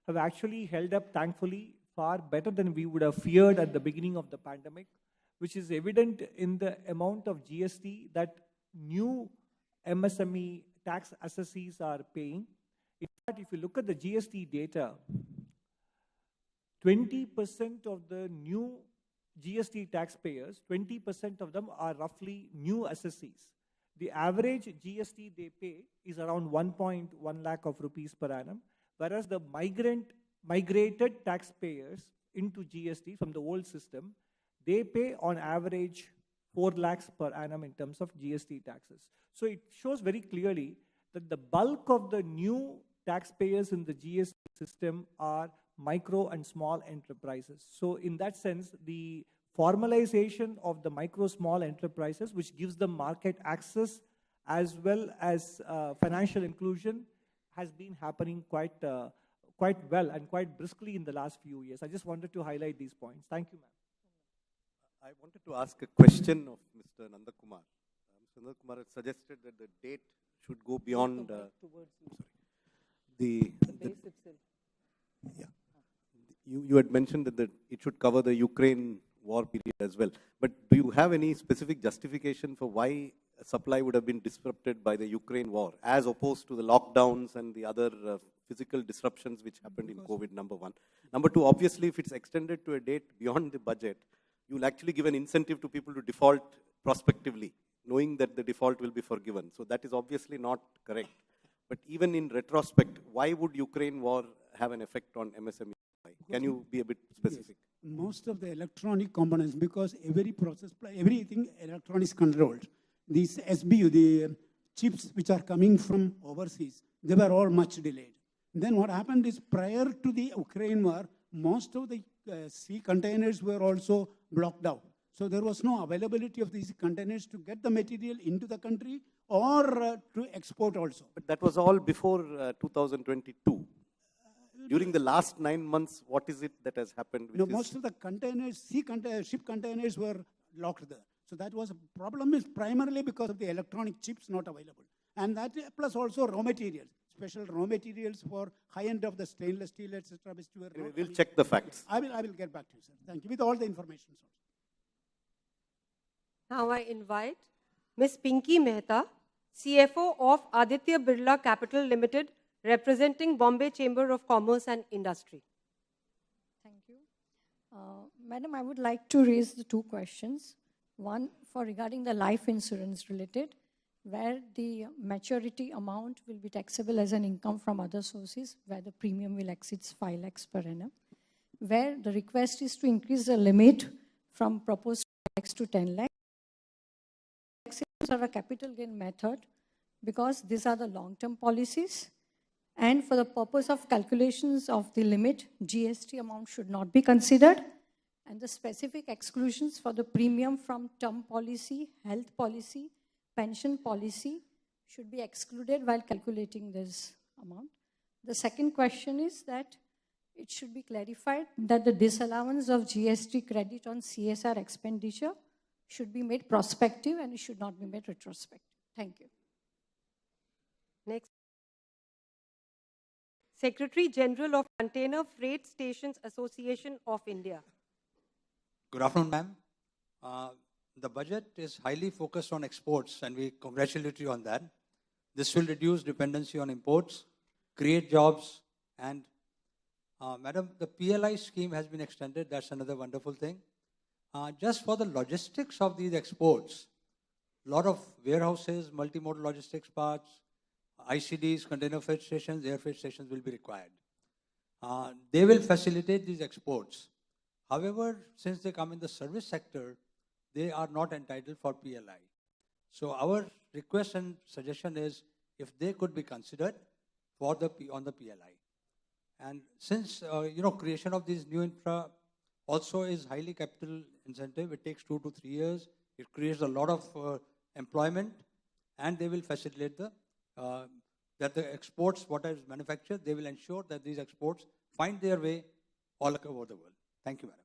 have actually held up, thankfully, far better than we would have feared at the beginning of the pandemic, which is evident in the amount of GST that new MSME tax assessees are paying. In fact, if you look at the GST data, 20% of the new GST taxpayers, 20% of them are roughly new assessees. The average GST they pay is around 1.1 lakh of rupees per annum, whereas the migrated taxpayers into GST from the old system, they pay on average 4 lakhs per annum in terms of GST taxes. So it shows very clearly that the bulk of the new taxpayers in the GST system are micro and small enterprises. So in that sense, the formalization of the micro small enterprises, which gives them market access as well as financial inclusion, has been happening quite well and quite briskly in the last few years. I just wanted to highlight these points. Thank you, ma'am. I wanted to ask a question of Mr. Nandakumar. Mr. Nandakumar had suggested that the date should go beyond the base itself. Yeah. You had mentioned that it should cover the Ukraine war period as well. But do you have any specific justification for why supply would have been disrupted by the Ukraine war, as opposed to the lockdowns and the other physical disruptions which happened in COVID, number one? Number two, obviously, if it's extended to a date beyond the budget, you will actually give an incentive to people to default prospectively, knowing that the default will be forgiven. So that is obviously not correct. But even in retrospect, why would Ukraine war have an effect on MSME? Can you be a bit specific? Yes. Most of the electronic components, because every process, everything electronics controlled. These SBU, the chips which are coming from overseas, they were all much delayed. Then what happened is, prior to the Ukraine war, most of the sea containers were also blocked out. So there was no availability of these containers to get the material into the country or to export also. But that was all before 2022. During the last 9 months, what is it that has happened? Most of the containers, ship containers were locked there. So that was a problem, is primarily because of the electronic chips not available. And that plus also raw materials, special raw materials for high-end of the stainless steel, etc. We'll check the facts. I will get back to you, sir. Thank you, with all the information. Now I invite Ms. Pinky Mehta, CFO of Aditya Birla Capital Limited, representing Bombay Chamber of Commerce and Industry. Thank you. Madam, I would like to raise the two questions. One, regarding the life insurance related, where the maturity amount will be taxable as an income from other sources, where the premium will exceed 5 lakhs per annum, where the request is to increase the limit from proposed 5 lakhs to 10 lakhs. These are a capital gain method because these are the long-term policies. And for the purpose of calculations of the limit, GST amount should not be considered. And the specific exclusions for the premium from term policy, health policy, pension policy should be excluded while calculating this amount. The second question is that it should be clarified that the disallowance of GST credit on CSR expenditure should be made prospective and it should not be made retrospective. Thank you. Next. Secretary General of Container Freight Stations Association of India. Good afternoon, ma'am. The budget is highly focused on exports, and we congratulate you on that. This will reduce dependency on imports, create jobs, and madam, the PLI scheme has been extended. That's another wonderful thing. Just for the logistics of these exports, a lot of warehouses, multimodal logistics parks, ICDs, container freight stations, air freight stations will be required. They will facilitate these exports. However, since they come in the service sector, they are not entitled for PLI. So our request and suggestion is if they could be considered on the PLI. And since, creation of these new infra also is highly capital incentive. It takes 2 to 3 years. It creates a lot of employment, and they will facilitate that the exports, what is manufactured, they will ensure that these exports find their way all over the world. Thank you, madam.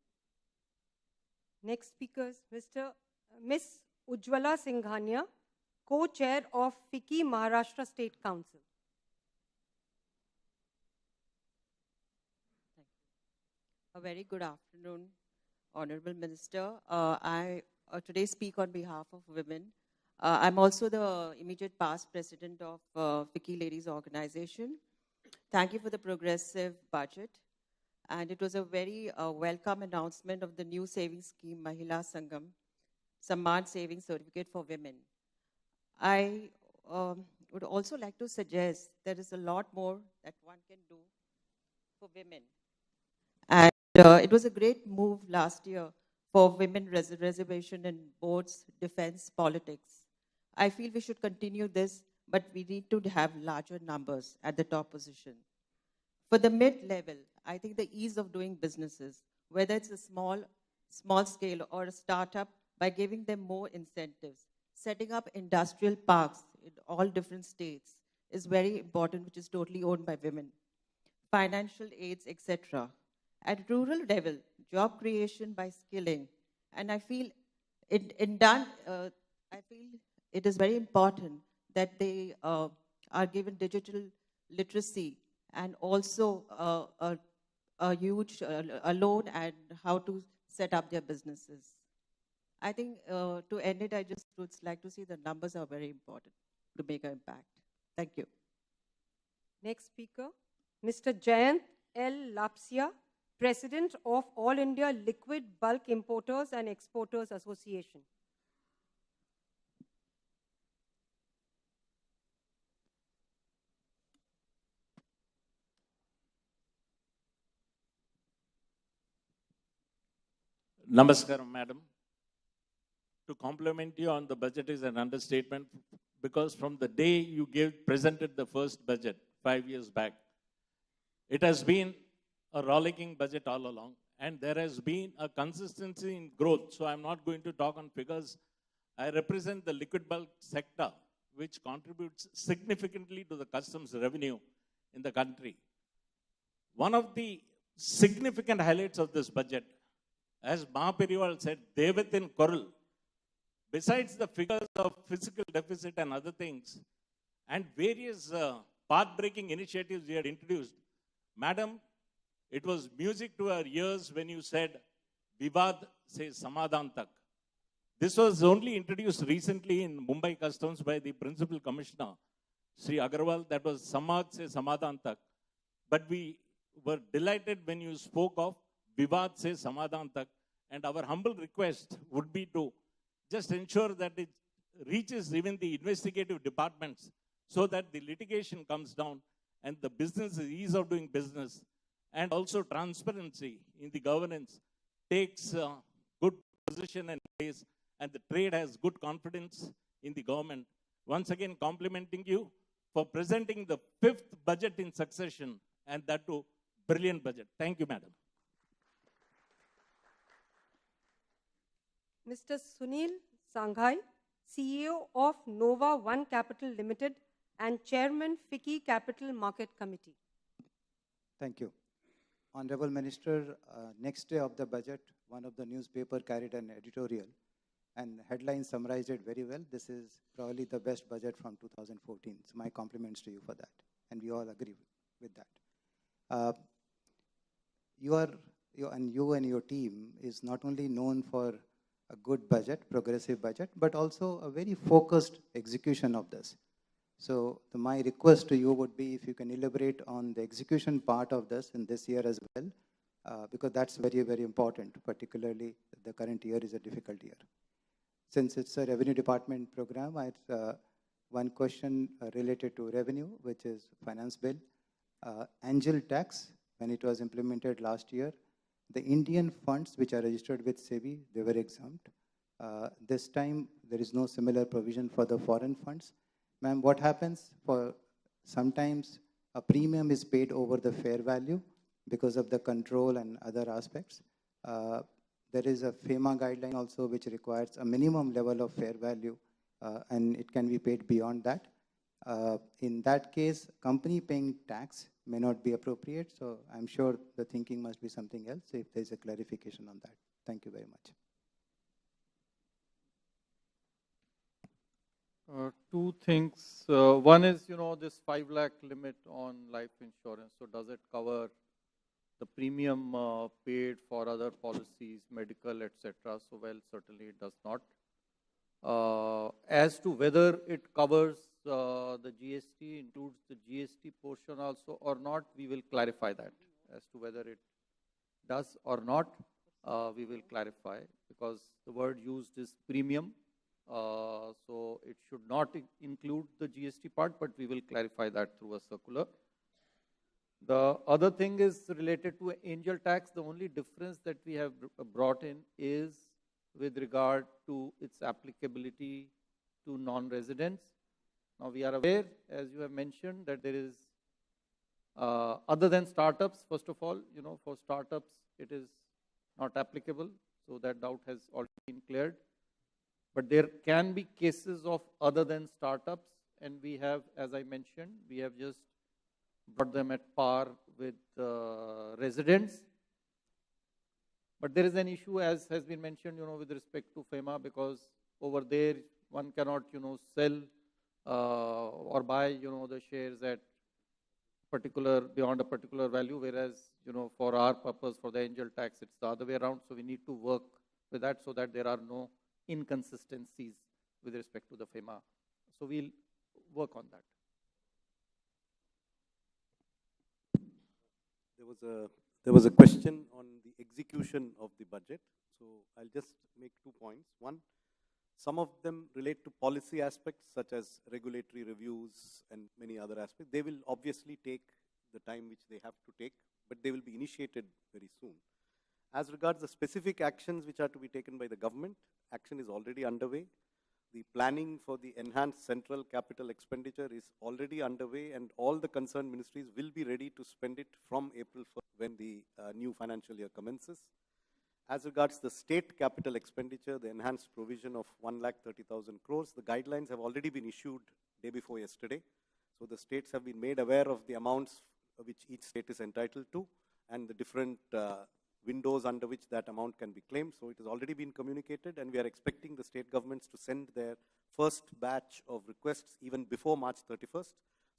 Next speaker is Miss Ujjwala Singhania, co-chair of FICCI Maharashtra State Council. A very good afternoon, Honorable Minister. I today speak on behalf of women. I'm also the immediate past president of FICCI Ladies Organization. Thank you for the progressive budget. And it was a very welcome announcement of the new savings scheme, Mahila Sangam, Samman Savings Certificate for Women. I would also like to suggest there is a lot more that one can do for women. And it was a great move last year for women reservation in boards, defense, politics. I feel we should continue this, but we need to have larger numbers at the top position. For the mid-level, I think the ease of doing businesses, whether it's a small scale or a startup, by giving them more incentives, setting up industrial parks in all different states is very important, which is totally owned by women. Financial aids, etc. At rural level, job creation by skilling, and I feel I feel it is very important that they are given digital literacy and also a huge loan and how to set up their businesses. I think to end it, I just would like to see the numbers are very important to make an impact. Thank you. Next speaker, Mr. Jayant L. Lapsia, President of All India Liquid Bulk Importers and Exporters Association. Namaskaram, madam. To compliment you on the budget is an understatement, because from the day you presented the first budget 5 years back, it has been a rollicking budget all along, and there has been a consistency in growth. So I'm not going to talk on figures. I represent the liquid bulk sector, which contributes significantly to the customs revenue in the country. One of the significant highlights of this budget, as Mahaperival said, Devatin Korul, besides the figures of fiscal deficit and other things, and various path-breaking initiatives we had introduced, madam, it was music to our ears when you said, Vivad se Samadhan tak. This was only introduced recently in Mumbai Customs by the Principal Commissioner, Sri Agarwal. That was Samad se Samadhan tak. But we were delighted when you spoke of Vivad se Samadhan tak. And our humble request would be to just ensure that it reaches even the investigative departments so that the litigation comes down and the business, ease of doing business, and also transparency in the governance takes good position and place, and the trade has good confidence in the government. Once again, complimenting you for presenting the 5th budget in succession, and that too, brilliant budget. Thank you, madam. Mr. Sunil Sanghai, CEO of Nova One Capital Limited and Chairman FICCI Capital Market Committee. Thank you. Honorable Minister, next day of the budget, one of the newspaper carried an editorial and headline summarized it very well. This is probably the best budget from 2014. So my compliments to you for that. And we all agree with that. You and your team is not only known for a good budget, progressive budget, but also a very focused execution of this. So my request to you would be if you can elaborate on the execution part of this in this year as well, because that's very, very important, particularly the current year is a difficult year. Since it's a revenue department program, I have one question related to revenue, which is finance bill. Angel tax, when it was implemented last year, the Indian funds which are registered with SEBI, they were exempt. This time, there is no similar provision for the foreign funds. Ma'am, what happens for sometimes a premium is paid over the fair value because of the control and other aspects. There is a FEMA guideline also which requires a minimum level of fair value, and it can be paid beyond that. In that case, company paying tax may not be appropriate, so I'm sure the thinking must be something else if there's a clarification on that. Thank you very much. Two things. One is, this 5 lakh limit on life insurance. So does it cover the premium paid for other policies, medical, etc.? So, well, certainly it does not. As to whether it covers the GST, includes the GST portion also or not, we will clarify that. As to whether it does or not, we will clarify, because the word used is premium. So it should not include the GST part, but we will clarify that through a circular. The other thing is related to angel tax. The only difference that we have brought in is with regard to its applicability to non-residents. Now we are aware, as you have mentioned, that there is, other than startups, first of all, for startups it is not applicable. So that doubt has already been cleared. But there can be cases of other than startups, and we have, as I mentioned, we have just brought them at par with residents. But there is an issue, as has been mentioned, with respect to FEMA, because over there one cannot, sell or buy, the shares at beyond a particular value, whereas, for our purpose, for the angel tax, it's the other way around. So we need to work with that so that there are no inconsistencies with respect to the FEMA. So we'll work on that. There was a question on the execution of the budget. So I'll just make 2 points. One, some of them relate to policy aspects such as regulatory reviews and many other aspects. They will obviously take the time which they have to take, but they will be initiated very soon. As regards the specific actions which are to be taken by the government, action is already underway. The planning for the enhanced central capital expenditure is already underway, and all the concerned ministries will be ready to spend it from April 1st when the new financial year commences. As regards the state capital expenditure, the enhanced provision of 1,30,000 crores, the guidelines have already been issued day before yesterday. So the states have been made aware of the amounts which each state is entitled to and the different windows under which that amount can be claimed. So it has already been communicated, and we are expecting the state governments to send their first batch of requests even before March 31st,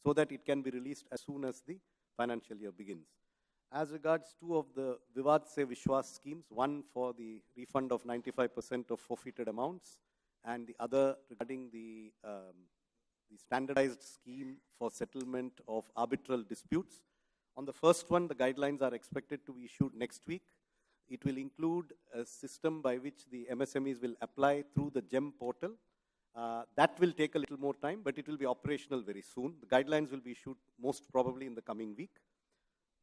so that it can be released as soon as the financial year begins. As regards two of the Vivad Se Vishwas schemes, one for the refund of 95% of forfeited amounts, and the other regarding the standardized scheme for settlement of arbitral disputes. On the first one, the guidelines are expected to be issued next week. It will include a system by which the MSMEs will apply through the GEM portal. That will take a little more time, but it will be operational very soon. The guidelines will be issued most probably in the coming week.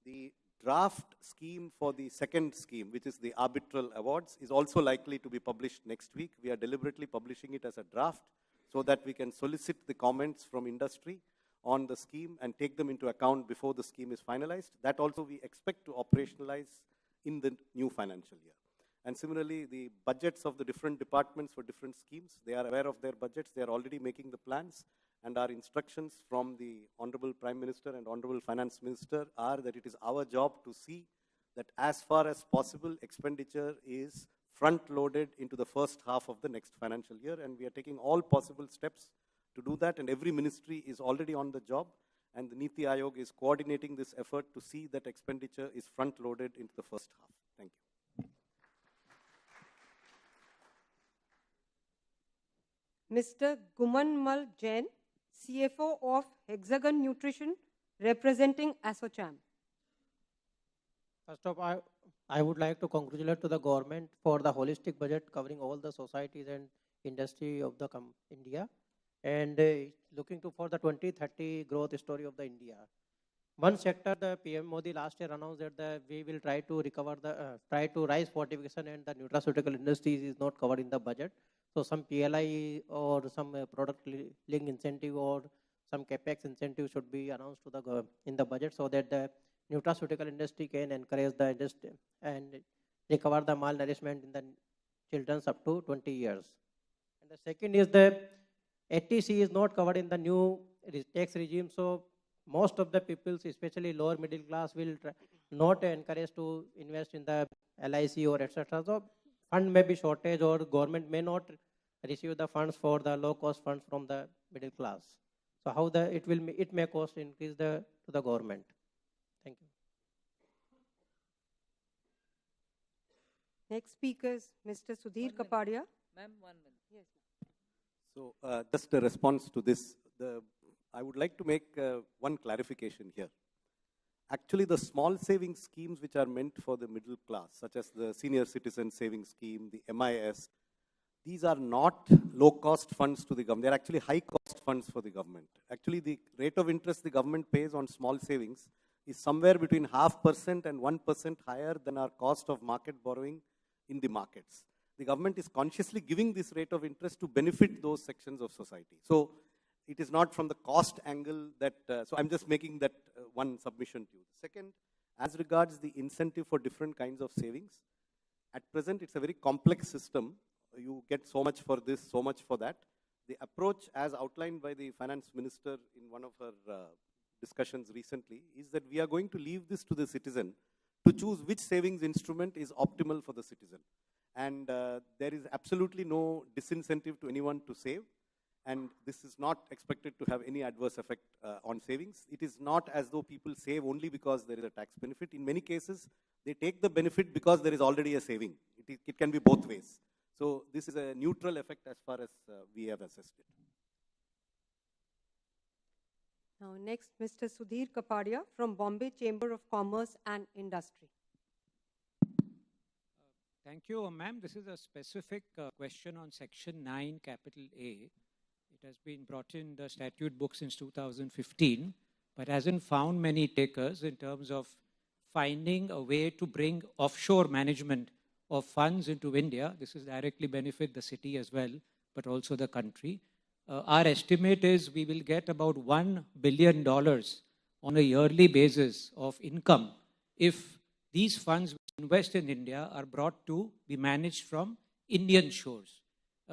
The draft scheme for the second scheme, which is the arbitral awards, is also likely to be published next week. We are deliberately publishing it as a draft so that we can solicit the comments from industry on the scheme and take them into account before the scheme is finalized. That also we expect to operationalize in the new financial year. And similarly, the budgets of the different departments for different schemes, they are aware of their budgets, they are already making the plans, and our instructions from the Honorable Prime Minister and Honorable Finance Minister are that it is our job to see that as far as possible, expenditure is front-loaded into the first half of the next financial year, and we are taking all possible steps to do that, and every ministry is already on the job, and the Niti Aayog is coordinating this effort to see that expenditure is front-loaded into the first half. Thank you. Mr. Gumanmal Jain, CFO of Hexagon Nutrition, representing ASSOCHAM. First of all, I would like to congratulate to the government for the holistic budget covering all the societies and industry of the India, and looking to for the 2030 growth story of the India. One sector, the PM Modi last year announced that we will try to recover try to rise fortification, and the nutraceutical industry is not covered in the budget. So some PLI or some product link incentive or some capex incentive should be announced to the in the budget so that the nutraceutical industry can encourage the industry and recover the malnourishment in the children up to 20 years. And the second is the 80C is not covered in the new tax regime, so most of the people, especially lower middle class, will not encouraged to invest in the LIC or etc. So fund may be shortage, or government may not receive the funds for the low cost funds from the middle class. So how it may cost increase to the government. Thank you. Next speaker is Mr. Sudhir Kapadia. Ma'am, 1 minute. Yes. So just a response to this, I would like to make one clarification here. Actually, the small savings schemes which are meant for the middle class, such as the senior citizen savings scheme, the MIS, these are not low-cost funds to the government. They're actually high-cost funds for the government. Actually, the rate of interest the government pays on small savings is somewhere between 0.5% and 1% higher than our cost of market borrowing in the markets. The government is consciously giving this rate of interest to benefit those sections of society. So it is not from the cost angle that, so I'm just making that one submission to you. Second, as regards the incentive for different kinds of savings, at present it's a very complex system. You get so much for this, so much for that. The approach as outlined by the finance minister in one of her discussions recently is that we are going to leave this to the citizen to choose which savings instrument is optimal for the citizen. And there is absolutely no disincentive to anyone to save. And this is not expected to have any adverse effect on savings. It is not as though people save only because there is a tax benefit. In many cases, they take the benefit because there is already a saving. It can be both ways. So this is a neutral effect as far as we have assessed it. Now next, Mr. Sudhir Kapadia from Bombay Chamber of Commerce and Industry. Thank you, ma'am. This is a specific question on Section 9, capital A. It has been brought in the statute book since 2015, but hasn't found many takers in terms of finding a way to bring offshore management of funds into India. This will directly benefit the city as well, but also the country. Our estimate is we will get about $1 billion on a yearly basis of income if these funds which invest in India are brought to be managed from Indian shores.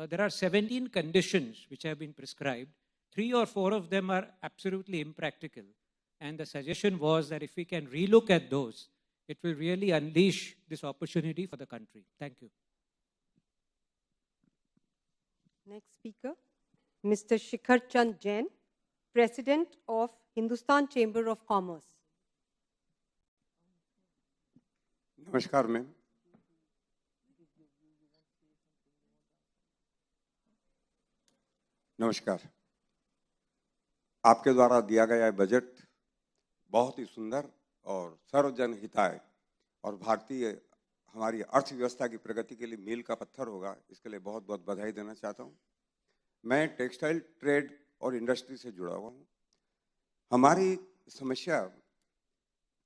There are 17 conditions which have been prescribed. 3 or 4 of them are absolutely impractical. And the suggestion was that if we can relook at those, it will really unleash this opportunity for the country. Thank you. Next speaker, Mr. Shikhar Chand Jain, President of Hindustan Chamber of Commerce. नमस्कार ma'am. नमस्कार। आपके द्वारा दिया गया budget बहुत ही सुंदर और सर्वजन हिताय और भारतीय हमारी अर्थव्यवस्था की प्रगति के लिए मील का पत्थर होगा, इसके लिए बहुत बहुत बधाई देना चाहता हूँ। मैं टेक्सटाइल ट्रेड और इंडस्ट्री से जुड़ा हुआ हूँ। हमारी समस्या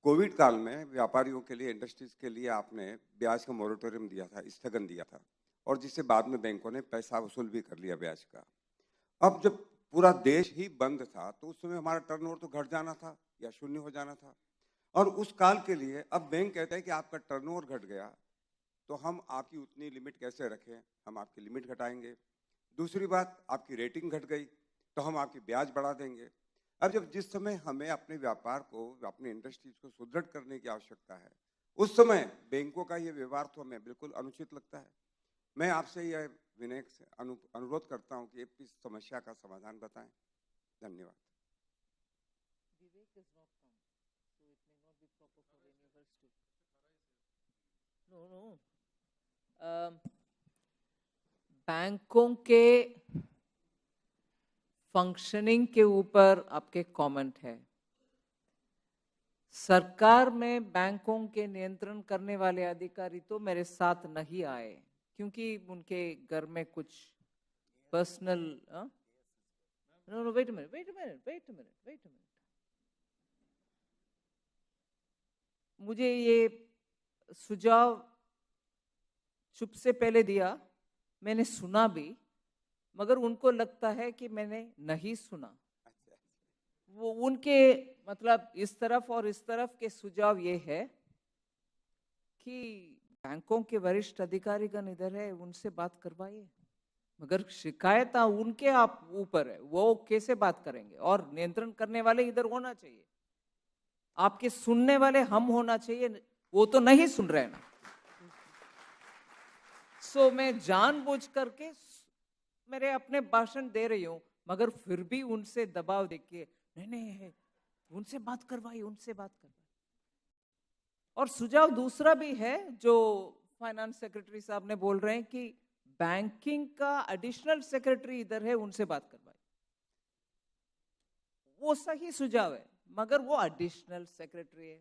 कोविड काल में व्यापारियों के लिए, इंडस्ट्रीज के लिए आपने ब्याज का मोरेटोरियम दिया था, स्थगन दिया था, और जिससे बाद में बैंकों ने पैसा वसूल भी कर लिया ब्याज का। अब जब पूरा देश ही बंद था तो उस समय हमारा टर्नओवर तो घट जाना था या शून्य हो जाना था, और उस काल के लिए अब बैंक कहता है कि आपका टर्नओवर घट गया तो हम आपकी उतनी लिमिट कैसे रखें, हम आपकी लिमिट घटाएंगे। दूसरी बात, आपकी रेटिंग घट गई तो हम आपकी ब्याज बढ़ा देंगे। अब जब जिस समय हमें अपने व्यापार को, अपने इंडस्ट्रीज को सुदृढ़ करने की आवश्यकता है, उस समय बैंकों का ये व्यवहार तो हमें बिल्कुल अनुचित लगता है। मैं आपसे यह विनय से अनुरोध करता हूं कि इस समस्या का समाधान बताएं। धन्यवाद। बैंकों के फंक्शनिंग के ऊपर आपके कमेंट है। सरकार में बैंकों के नियंत्रण करने वाले अधिकारी तो मेरे साथ नहीं आए क्योंकि उनके घर में कुछ personal no wait a minute मुझे ये सुझाव चुप से पहले दिया, मैंने सुना भी, मगर उनको लगता है कि मैंने नहीं सुना। वो उनके मतलब इस तरफ और इस तरफ के सुझाव ये है कि बैंकों के वरिष्ठ अधिकारीगण इधर है, उनसे बात करवाइए। मगर शिकायत उनके आप ऊपर है, वो कैसे बात करेंगे? और नियंत्रण करने वाले इधर होना चाहिए, आपके सुनने वाले हम होना चाहिए, वो तो नहीं सुन रहे ना। सो मैं जानबूझ करके मेरे अपने भाषण दे रही हूं, मगर फिर भी उनसे दबाव देखिए, नहीं उनसे बात करवाइए, उनसे बात करवाइए। और सुझाव दूसरा भी है जो फाइनेंस सेक्रेटरी साहब ने बोल रहे हैं कि बैंकिंग का एडिशनल सेक्रेटरी इधर है, उनसे बात करवाइए। वो सही सुझाव है, मगर वो एडिशनल सेक्रेटरी है,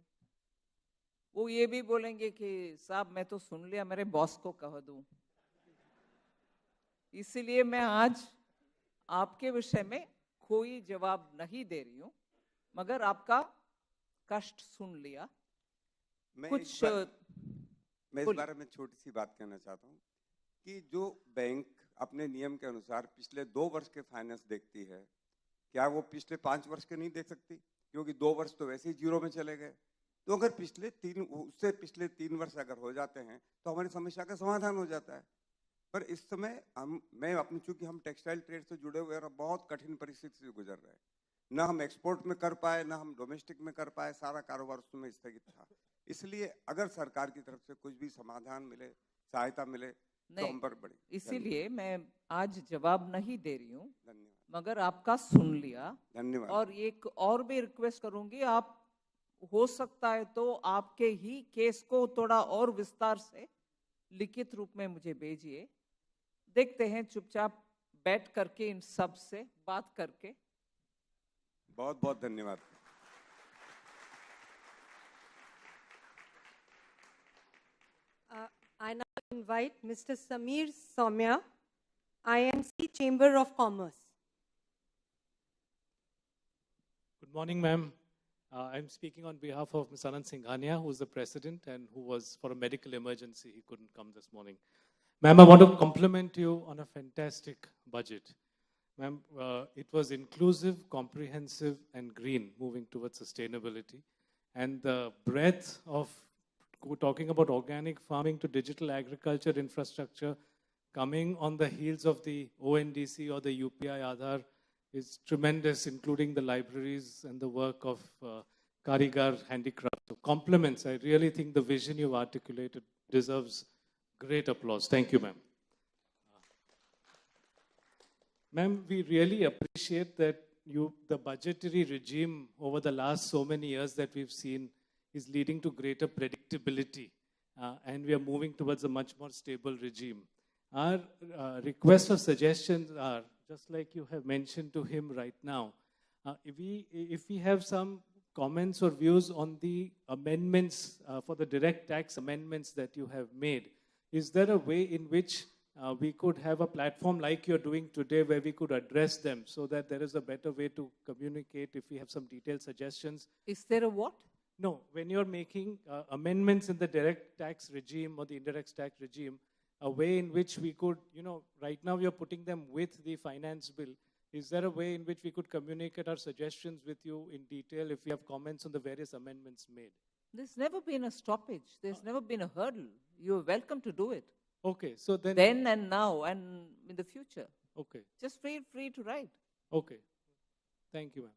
वो ये भी बोलेंगे कि साहब मैं तो सुन लिया, मेरे बॉस को कह दूं। इसीलिए मैं आज आपके विषय में कोई जवाब नहीं दे रही हूं, मगर आपका कष्ट सुन लिया। मैं इस बारे में छोटी सी बात कहना चाहता हूं कि जो बैंक अपने नियम के अनुसार पिछले 2 वर्ष के फाइनेंस देखती है, क्या वो पिछले 5 वर्ष के नहीं देख सकती? क्योंकि 2 वर्ष तो वैसे ही जीरो में चले गए। तो अगर पिछले 3 वर्ष अगर हो जाते हैं तो हमारी समस्या का समाधान हो जाता है। पर इस समय चूंकि हम टेक्सटाइल ट्रेड से जुड़े हुए और बहुत कठिन परिस्थिति से गुजर रहे हैं, ना हम एक्सपोर्ट में कर पाए, ना हम डोमेस्टिक में कर पाए, सारा कारोबार उस समय स्थगित था। इसलिए अगर सरकार की तरफ से कुछ भी समाधान मिले, सहायता मिले तो हम पर बड़ी। इसीलिए मैं आज जवाब नहीं दे रही हूँ, मगर आपका सुन लिया। धन्यवाद। और एक और भी रिक्वेस्ट करूंगी, आप हो सकता है तो आपके ही केस को थोड़ा और विस्तार से लिखित रूप में मुझे भेजिए, देखते हैं चुपचाप बैठ करके इन सब से बात करके। बहुत बहुत धन्यवाद। I now invite Mr. Samir Soumya, INC Chamber of Commerce. Good morning, ma'am. I'm speaking on behalf of Ms. Anand Singhania, who is the president and who was for a medical emergency. He couldn't come this morning. Ma'am, I want to compliment you on a fantastic budget. Ma'am, it was inclusive, comprehensive, and green, moving towards sustainability. And the breadth of talking about organic farming to digital agriculture infrastructure, coming on the heels of the ONDC or the UPI Aadhaar, is tremendous, including the libraries and the work of Karigar handicraft. So compliments. I really think the vision you've articulated deserves great applause. Thank you, ma'am. Ma'am, we really appreciate that the budgetary regime over the last so many years that we've seen is leading to greater predictability, and we are moving towards a much more stable regime. Our requests or suggestions are, just like you have mentioned to him right now, if we have some comments or views on the amendments for the direct tax amendments that you have made, is there a way in which we could have a platform like you're doing today where we could address them so that there is a better way to communicate if we have some detailed suggestions? Is there a what? No, when you're making amendments in the direct tax regime or the indirect tax regime, a way in which we could, right now you're putting them with the finance bill. Is there a way in which we could communicate our suggestions with you in detail if we have comments on the various amendments made? There's never been a stoppage. There's never been a hurdle. You're welcome to do it. Okay, so then... Then and now and in the future. Okay. Just feel free to write. Okay. Thank you, ma'am.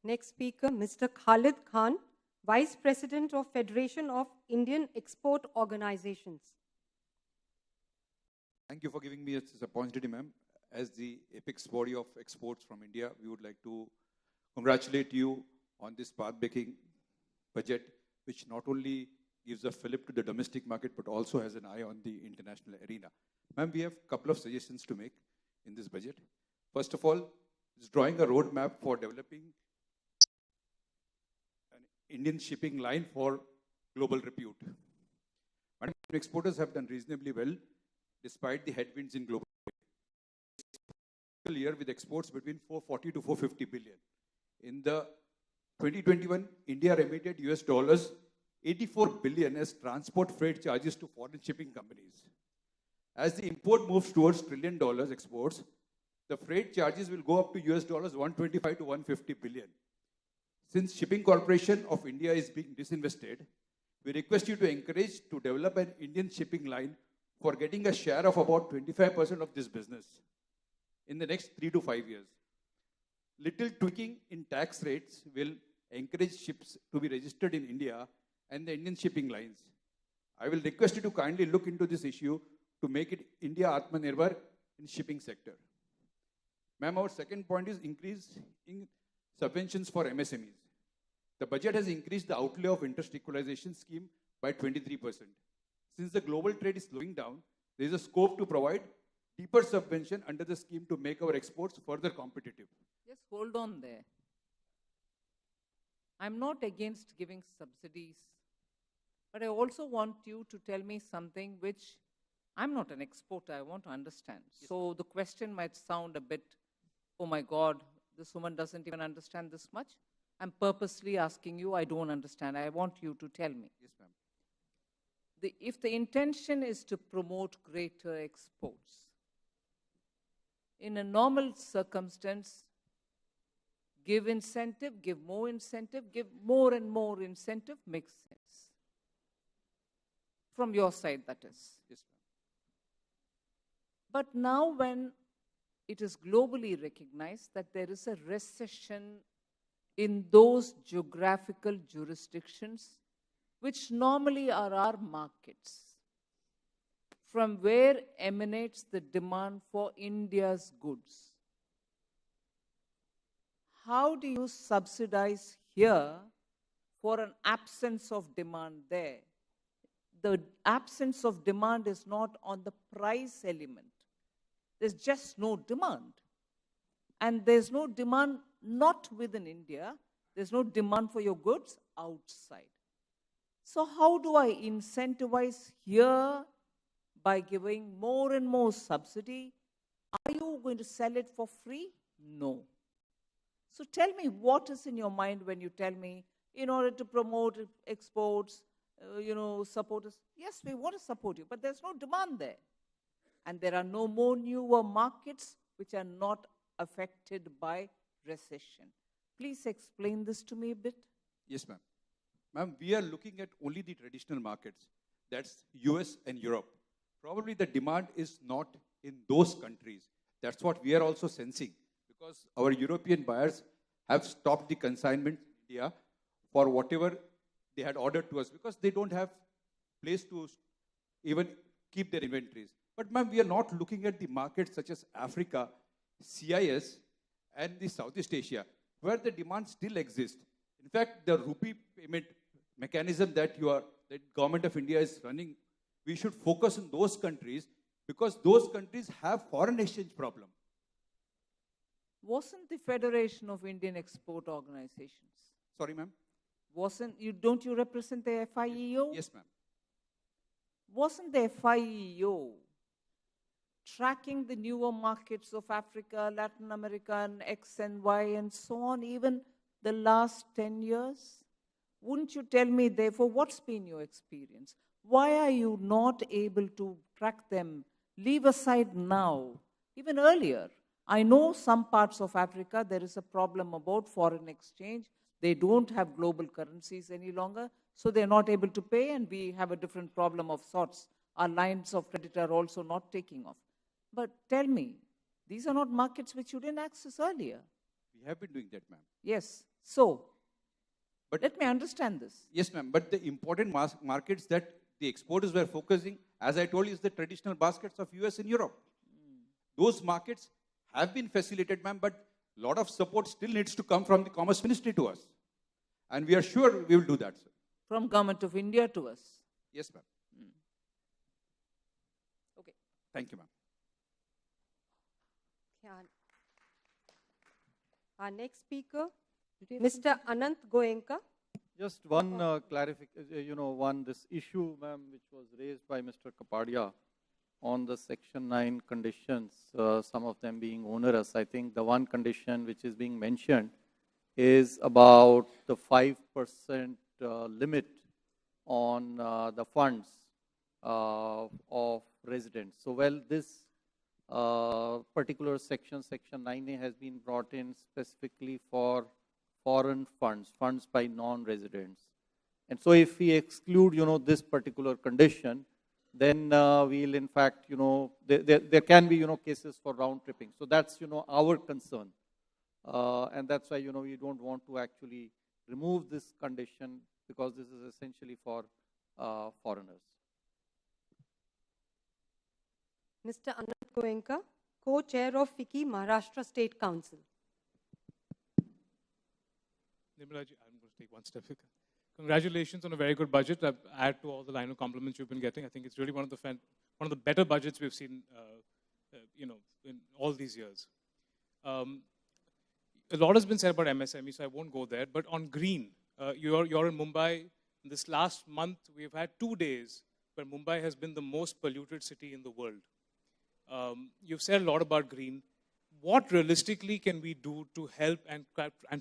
Next speaker, Mr. Khalid Khan, Vice President of Federation of Indian Export Organizations. Thank you for giving me this opportunity, ma'am. As the apex body of exports from India, we would like to congratulate you on this path-breaking budget, which not only gives a fillip to the domestic market, but also has an eye on the international arena. Ma'am, we have a couple of suggestions to make in this budget. First of all, it's drawing a roadmap for developing an Indian shipping line for global repute. Madam, exporters have done reasonably well despite the headwinds in global year with exports between 440 to 450 billion. In the 2021, India remitted US dollars 84 billion as transport freight charges to foreign shipping companies. As the import moves towards $1 trillion exports, the freight charges will go up to US dollars 125 to 150 billion. Since Shipping Corporation of India is being disinvested, we request you to encourage to develop an Indian shipping line for getting a share of about 25% of this business in the next 3 to 5 years. Little tweaking in tax rates will encourage ships to be registered in India and the Indian shipping lines. I will request you to kindly look into this issue to make it India Atmanirbhar in shipping sector. Ma'am, our second point is increase in subventions for MSMEs. The budget has increased the outlay of interest equalization scheme by 23%. Since the global trade is slowing down, there is a scope to provide deeper subvention under the scheme to make our exports further competitive. Just hold on there. I'm not against giving subsidies, but I also want you to tell me something which I'm not an exporter, I want to understand. So the question might sound a bit, oh my God, this woman doesn't even understand this much. I'm purposely asking you, I don't understand. I want you to tell me. Yes, ma'am. If the intention is to promote greater exports, in a normal circumstance, give incentive, give more incentive, give more and more incentive, makes sense. From your side, that is. Yes, ma'am. But now when it is globally recognized that there is a recession in those geographical jurisdictions which normally are our markets, from where emanates the demand for India's goods. How do you subsidize here for an absence of demand there? The absence of demand is not on the price element. There's just no demand. And there's no demand not within India. There's no demand for your goods outside. So how do I incentivize here by giving more and more subsidy? Are you going to sell it for free? No. So tell me what is in your mind when you tell me, in order to promote exports, support us. Yes, we want to support you, but there's no demand there. And there are no more newer markets which are not affected by recession. Please explain this to me a bit. Yes, ma'am. Ma'am, we are looking at only the traditional markets. That's US and Europe. Probably the demand is not in those countries. That's what we are also sensing, because our European buyers have stopped the consignment in India for whatever they had ordered to us, because they don't have place to even keep their inventories. But ma'am, we are not looking at the markets such as Africa, CIS, and the Southeast Asia, where the demand still exists. In fact, the rupee payment mechanism that the government of India is running, we should focus on those countries, because those countries have foreign exchange problem. Wasn't the Federation of Indian Export Organizations? Sorry, ma'am? Don't you represent the FIEO? Yes, ma'am. Wasn't the FIEO tracking the newer markets of Africa, Latin America, and X and Y and so on, even the last 10 years? Wouldn't you tell me, therefore, what's been your experience? Why are you not able to track them? Leave aside now, even earlier. I know some parts of Africa, there is a problem about foreign exchange. They don't have global currencies any longer, so they're not able to pay, and we have a different problem of sorts. Our lines of credit are also not taking off. But tell me, these are not markets which you didn't access earlier. We have been doing that, ma'am. Yes. So, but let me understand this. Yes, ma'am. But the important markets that the exporters were focusing, as I told you, is the traditional baskets of US and Europe. Those markets have been facilitated, ma'am, but a lot of support still needs to come from the Commerce Ministry to us. And we are sure we will do that, sir. From Government of India to us? Yes, ma'am. Okay. Thank you, ma'am. Our next speaker, Mr. Anant Goenka. Just one clarification, this issue, ma'am, which was raised by Mr. Kapadia on the Section 9 conditions, some of them being onerous. I think the one condition which is being mentioned is about the 5% limit on the funds of residents. So, well, this particular section, Section 9A, has been brought in specifically for foreign funds, funds by non-residents. And so if we exclude, this particular condition, then we'll in fact, there can be, cases for round tripping. So that's, our concern. And that's why, we don't want to actually remove this condition, because this is essentially for foreigners. Mr. Anand Goenka, co-chair of FICCI Maharashtra State Council. Nirmala ji, I'm going to take one step. Congratulations on a very good budget. I add to all the line of compliments you've been getting. I think it's really one of the better budgets we've seen, in all these years. A lot has been said about MSME, so I won't go there. But on green, you're in Mumbai. This last month, we've had 2 days where Mumbai has been the most polluted city in the world. You've said a lot about green. What realistically can we do to help and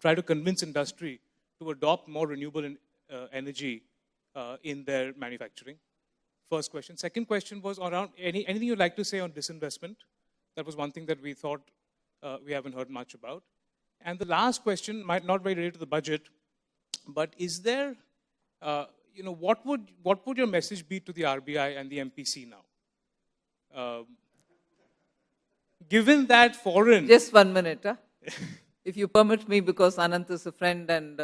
try to convince industry to adopt more renewable energy in their manufacturing? First question. Second question was around anything you'd like to say on disinvestment. That was one thing that we thought we haven't heard much about. And the last question might not be related to the budget, but is there, what would your message be to the RBI and the MPC now? Given that foreign... Just 1 minute, huh? If you permit me, because Anant is a friend and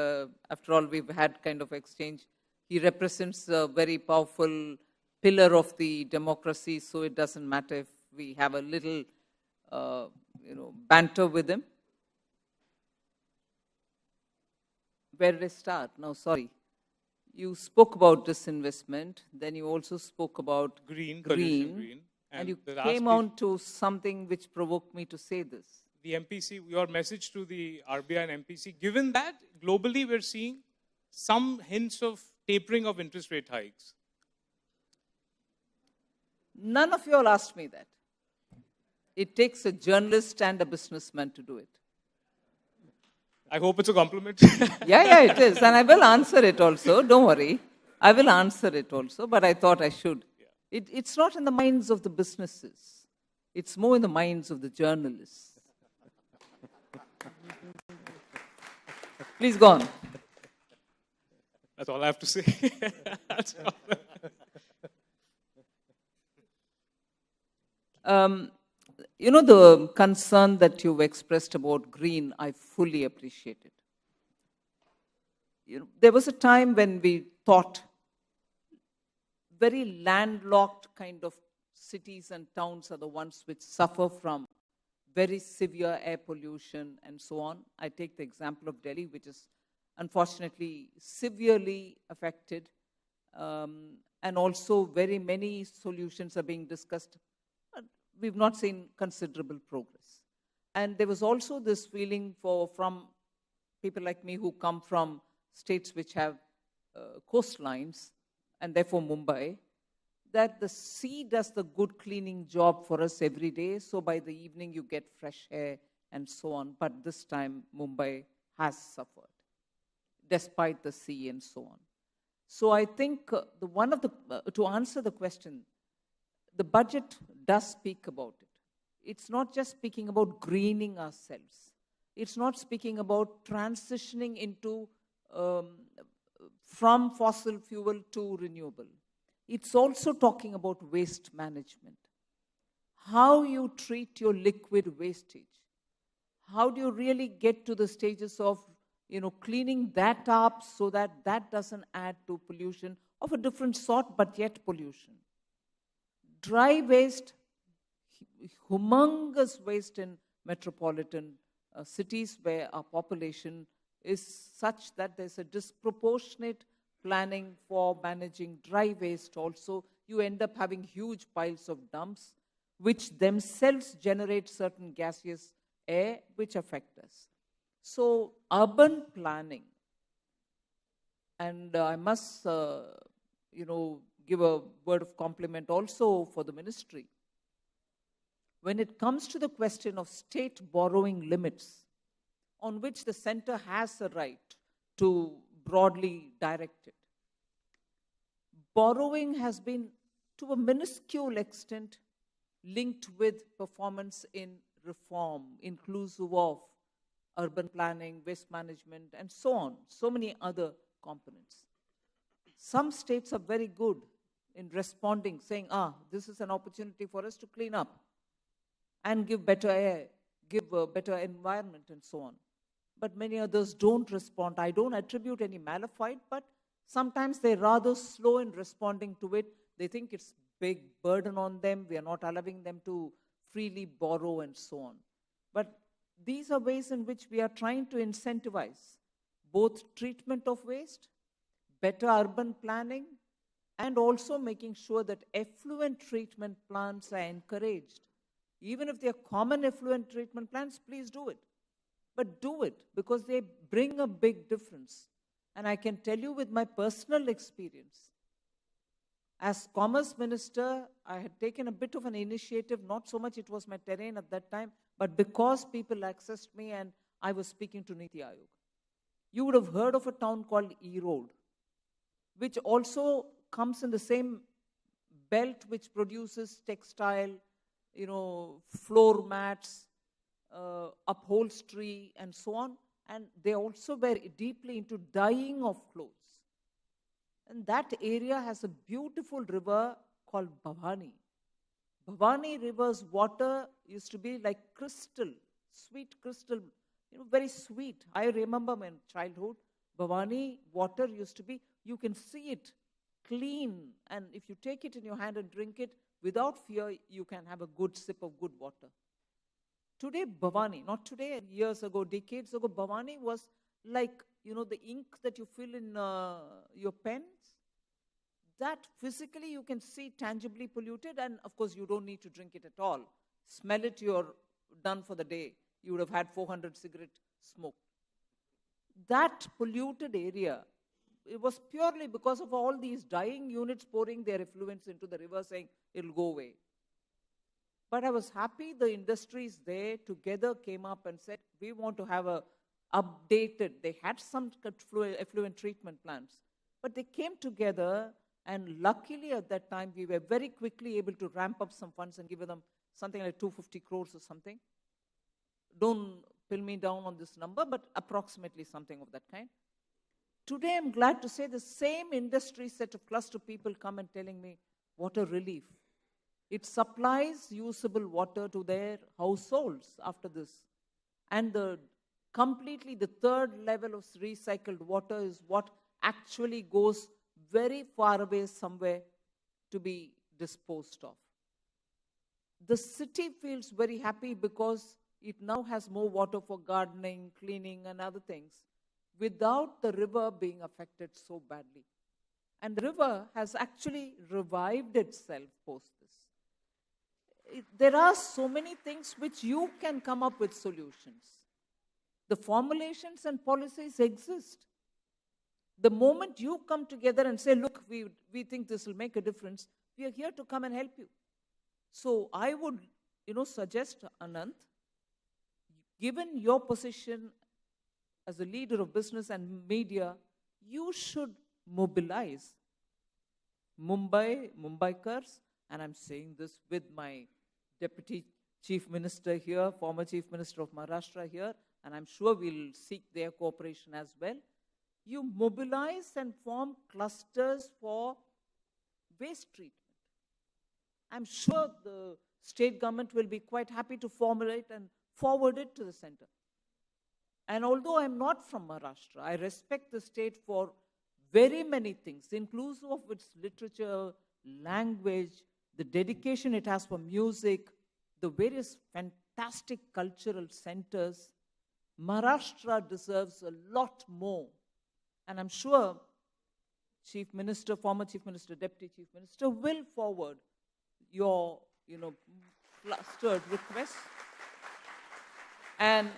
after all we've had kind of exchange. He represents a very powerful pillar of the democracy, so it doesn't matter if we have a little, banter with him. Where did I start? No, sorry. You spoke about disinvestment, then you also spoke about green. And you came on to something which provoked me to say this. The MPC, your message to the RBI and MPC, given that globally we're seeing some hints of tapering of interest rate hikes. None of you all asked me that. It takes a journalist and a businessman to do it. I hope it's a compliment. Yeah, it is. And I will answer it also. Don't worry. I will answer it also, but I thought I should. It's not in the minds of the businesses. It's more in the minds of the journalists. Please go on. That's all I have to say. The concern that you've expressed about green, I fully appreciate it. There was a time when we thought very landlocked kind of cities and towns are the ones which suffer from very severe air pollution and so on. I take the example of Delhi, which is unfortunately severely affected. And also very many solutions are being discussed. We've not seen considerable progress. And there was also this feeling from people like me who come from states which have coastlines, and therefore Mumbai, that the sea does the good cleaning job for us every day. So by the evening you get fresh air and so on. But this time Mumbai has suffered, despite the sea and so on. So I think to answer the question, the budget does speak about it. It's not just speaking about greening ourselves. It's not speaking about transitioning into from fossil fuel to renewable. It's also talking about waste management. How you treat your liquid wastage. How do you really get to the stages of cleaning that up so that that doesn't add to pollution of a different sort, but yet pollution. Dry waste, humongous waste in metropolitan cities where our population is such that there's a disproportionate planning for managing dry waste also. You end up having huge piles of dumps, which themselves generate certain gaseous air, which affect us. So urban planning, and I must, give a word of compliment also for the ministry. When it comes to the question of state borrowing limits, on which the center has a right to broadly direct it, borrowing has been, to a minuscule extent, linked with performance in reform, inclusive of urban planning, waste management, and so on, so many other components. Some states are very good in responding, saying, this is an opportunity for us to clean up and give better air, give a better environment, and so on. But many others don't respond. I don't attribute any malafide, but sometimes they're rather slow in responding to it. They think it's big burden on them. We are not allowing them to freely borrow and so on. But these are ways in which we are trying to incentivize both treatment of waste, better urban planning, and also making sure that effluent treatment plants are encouraged. Even if they are common effluent treatment plants, please do it. But do it because they bring a big difference. And I can tell you with my personal experience, as Commerce Minister, I had taken a bit of an initiative, not so much it was my terrain at that time, but because people accessed me and I was speaking to Niti Aayog. You would have heard of a town called E-Road, which also comes in the same belt which produces textile, floor mats, upholstery, and so on. And they also were deeply into dyeing of clothes. And that area has a beautiful river called Bhavani. Bhavani River's water used to be like crystal, sweet crystal, very sweet. I remember my childhood, Bhavani water used to be, you can see it clean. And if you take it in your hand and drink it, without fear, you can have a good sip of good water. Today, Bhavani, not today, years ago, decades ago, Bhavani was like, the ink that you fill in your pens. That physically you can see tangibly polluted, and of course you don't need to drink it at all. Smell it, you're done for the day. You would have had 400 cigarette smoke. That polluted area, it was purely because of all these dyeing units pouring their effluents into the river saying it'll go away. But I was happy the industries there together came up and said, we want to have a updated, they had some effluent treatment plants, but they came together, and luckily at that time we were very quickly able to ramp up some funds and give them something like 250 crores or something. Don't pin me down on this number, but approximately something of that kind. Today I'm glad to say the same industry set of cluster people come and telling me, water relief. It supplies usable water to their households after this. And completely the third level of recycled water is what actually goes very far away somewhere to be disposed of. The city feels very happy because it now has more water for gardening, cleaning, and other things without the river being affected so badly. And the river has actually revived itself post this. There are so many things which you can come up with solutions. The formulations and policies exist. The moment you come together and say, look, we think this will make a difference, we are here to come and help you. So I would, suggest, Anant, given your position as a leader of business and media, you should mobilize Mumbaikars, and I'm saying this with my Deputy Chief Minister here, former Chief Minister of Maharashtra here, and I'm sure we'll seek their cooperation as well. You mobilize and form clusters for waste treatment. I'm sure the state government will be quite happy to formulate and forward it to the center. And although I'm not from Maharashtra, I respect the state for very many things, inclusive of its literature, language, the dedication it has for music, the various fantastic cultural centers. Maharashtra deserves a lot more. And I'm sure Chief Minister, former Chief Minister, Deputy Chief Minister will forward your, clustered requests. And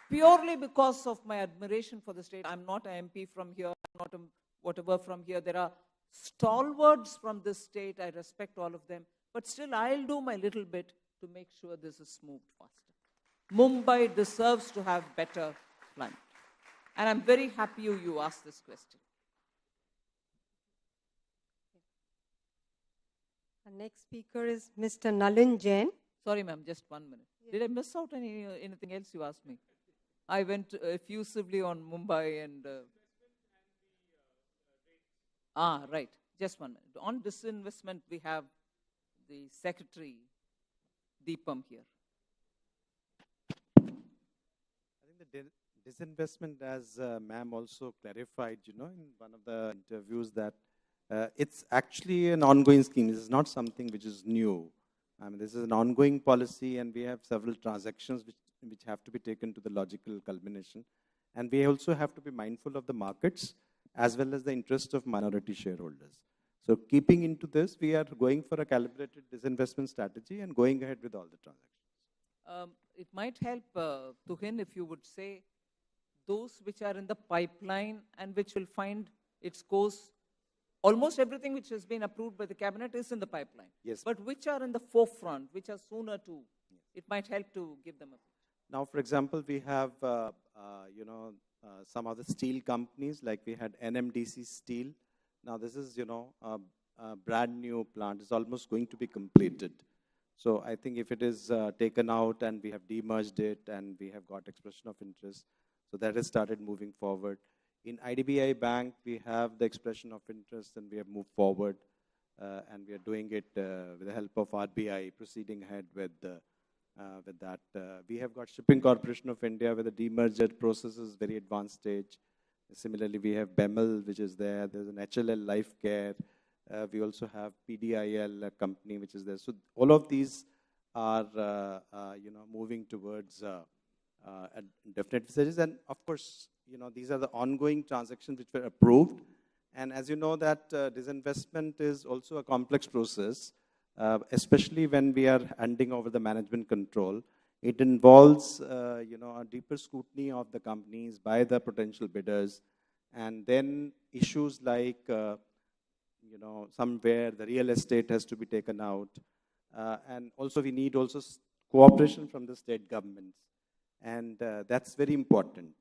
purely because of my admiration for the state, I'm not an MP from here, I'm not a whatever from here. There are stalwarts from this state. I respect all of them. But still, I'll do my little bit to make sure this is moved faster. Mumbai deserves to have better climate. And I'm very happy you asked this question. Our next speaker is Mr. Nalin Jain. Sorry, ma'am, just 1 minute. Yes. Did I miss out anything else you asked me? I went effusively on Mumbai and... right. Just 1 minute. On disinvestment, we have the Secretary, Deepam, here. I think the disinvestment, as ma'am also clarified, in one of the interviews, that it's actually an ongoing scheme. This is not something which is new. I mean, this is an ongoing policy, and we have several transactions which have to be taken to the logical culmination. And we also have to be mindful of the markets as well as the interest of minority shareholders. So keeping into this, we are going for a calibrated disinvestment strategy and going ahead with all the transactions. It might help, Tuhin, if you would say those which are in the pipeline and which will find its course. Almost everything which has been approved by the cabinet is in the pipeline. Yes. But which are in the forefront, which are sooner to, it might help to give them a picture. Now, for example, we have, some of the steel companies, like we had NMDC Steel. Now, this is, a brand new plant. It's almost going to be completed. So I think if it is taken out and we have demerged it and we have got expression of interest, so that has started moving forward. In IDBI Bank, we have the expression of interest and we have moved forward and we are doing it with the help of RBI, proceeding ahead with that. We have got Shipping Corporation of India where the demerger process is very advanced stage. Similarly, we have BEML, which is there. There's an HLL Life Care. We also have PDIL, a company which is there. So all of these are, moving towards definite stages. And of course, these are the ongoing transactions which were approved. And as you know that disinvestment is also a complex process, especially when we are handing over the management control. It involves, a deeper scrutiny of the companies by the potential bidders. And then issues like, somewhere the real estate has to be taken out. And also we need also cooperation from the state governments. And that's very important.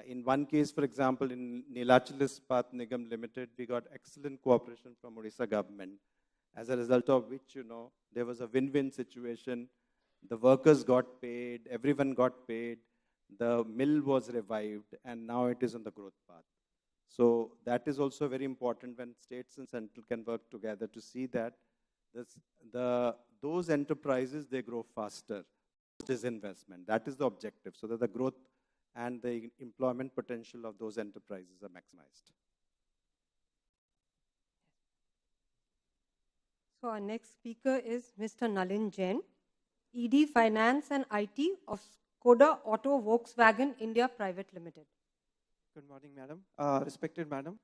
In one case, for example, in Neelachal Ispat Nigam Limited, we got excellent cooperation from Odisha government, as a result of which, there was a win-win situation. The workers got paid, everyone got paid, the mill was revived, and now it is on the growth path. So that is also very important when states and central can work together to see that those enterprises, they grow faster. Disinvestment, that is the objective, so that the growth and the employment potential of those enterprises are maximized. So our next speaker is Mr. Nalin Jain, ED Finance and IT of Skoda Auto Volkswagen India Private Limited. Good morning, Madam. Respected Madam,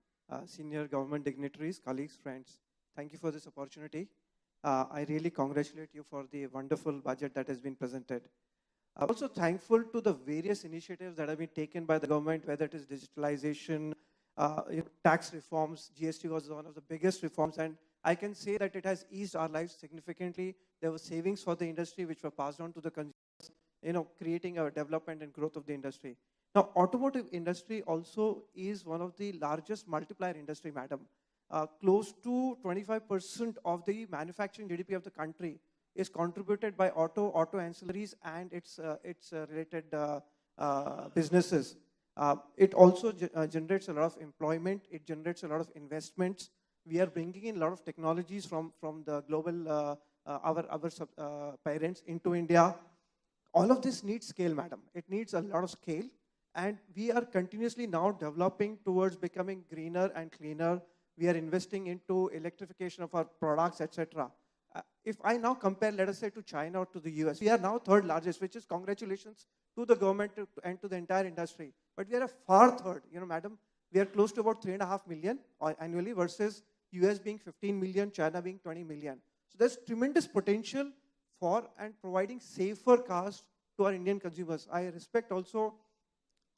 senior government dignitaries, colleagues, friends. Thank you for this opportunity. I really congratulate you for the wonderful budget that has been presented. I'm also thankful to the various initiatives that have been taken by the government, whether it is digitalization, tax reforms. GST was one of the biggest reforms, and I can say that it has eased our lives significantly. There were savings for the industry which were passed on to the consumers, creating a development and growth of the industry. Now, automotive industry also is one of the largest multiplier industry, madam. Close to 25% of the manufacturing GDP of the country is contributed by auto ancillaries and its related businesses. It also generates a lot of employment. It generates a lot of investments. We are bringing in a lot of technologies from the global, our parents into India. All of this needs scale, madam. It needs a lot of scale. And we are continuously now developing towards becoming greener and cleaner. We are investing into electrification of our products, etc. If I now compare, let us say, to China or to the US, we are now third largest, which is congratulations to the government and to the entire industry. But we are a far third, madam. We are close to about 3.5 million annually versus US being 15 million, China being 20 million. So there's tremendous potential for and providing safer cars to our Indian consumers. I respect also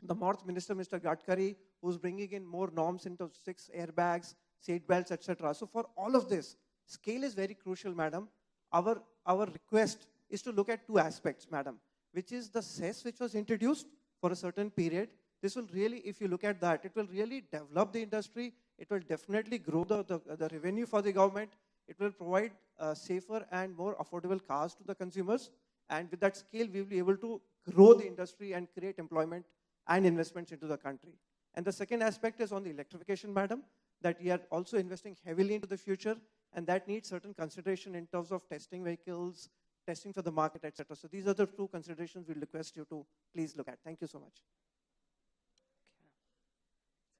the North Minister, Mr. Gadkari, who's bringing in more norms into 6 airbags, seat belts, etc. So for all of this, scale is very crucial, madam. Our request is to look at 2 aspects, madam, which is the cess which was introduced for a certain period. This will really, if you look at that, it will really develop the industry. It will definitely grow the revenue for the government. It will provide safer and more affordable cars to the consumers. And with that scale, we will be able to grow the industry and create employment and investments into the country. And the second aspect is on the electrification, madam, that we are also investing heavily into the future, and that needs certain consideration in terms of testing vehicles, testing for the market, etc. So these are the two considerations we request you to please look at. Thank you so much.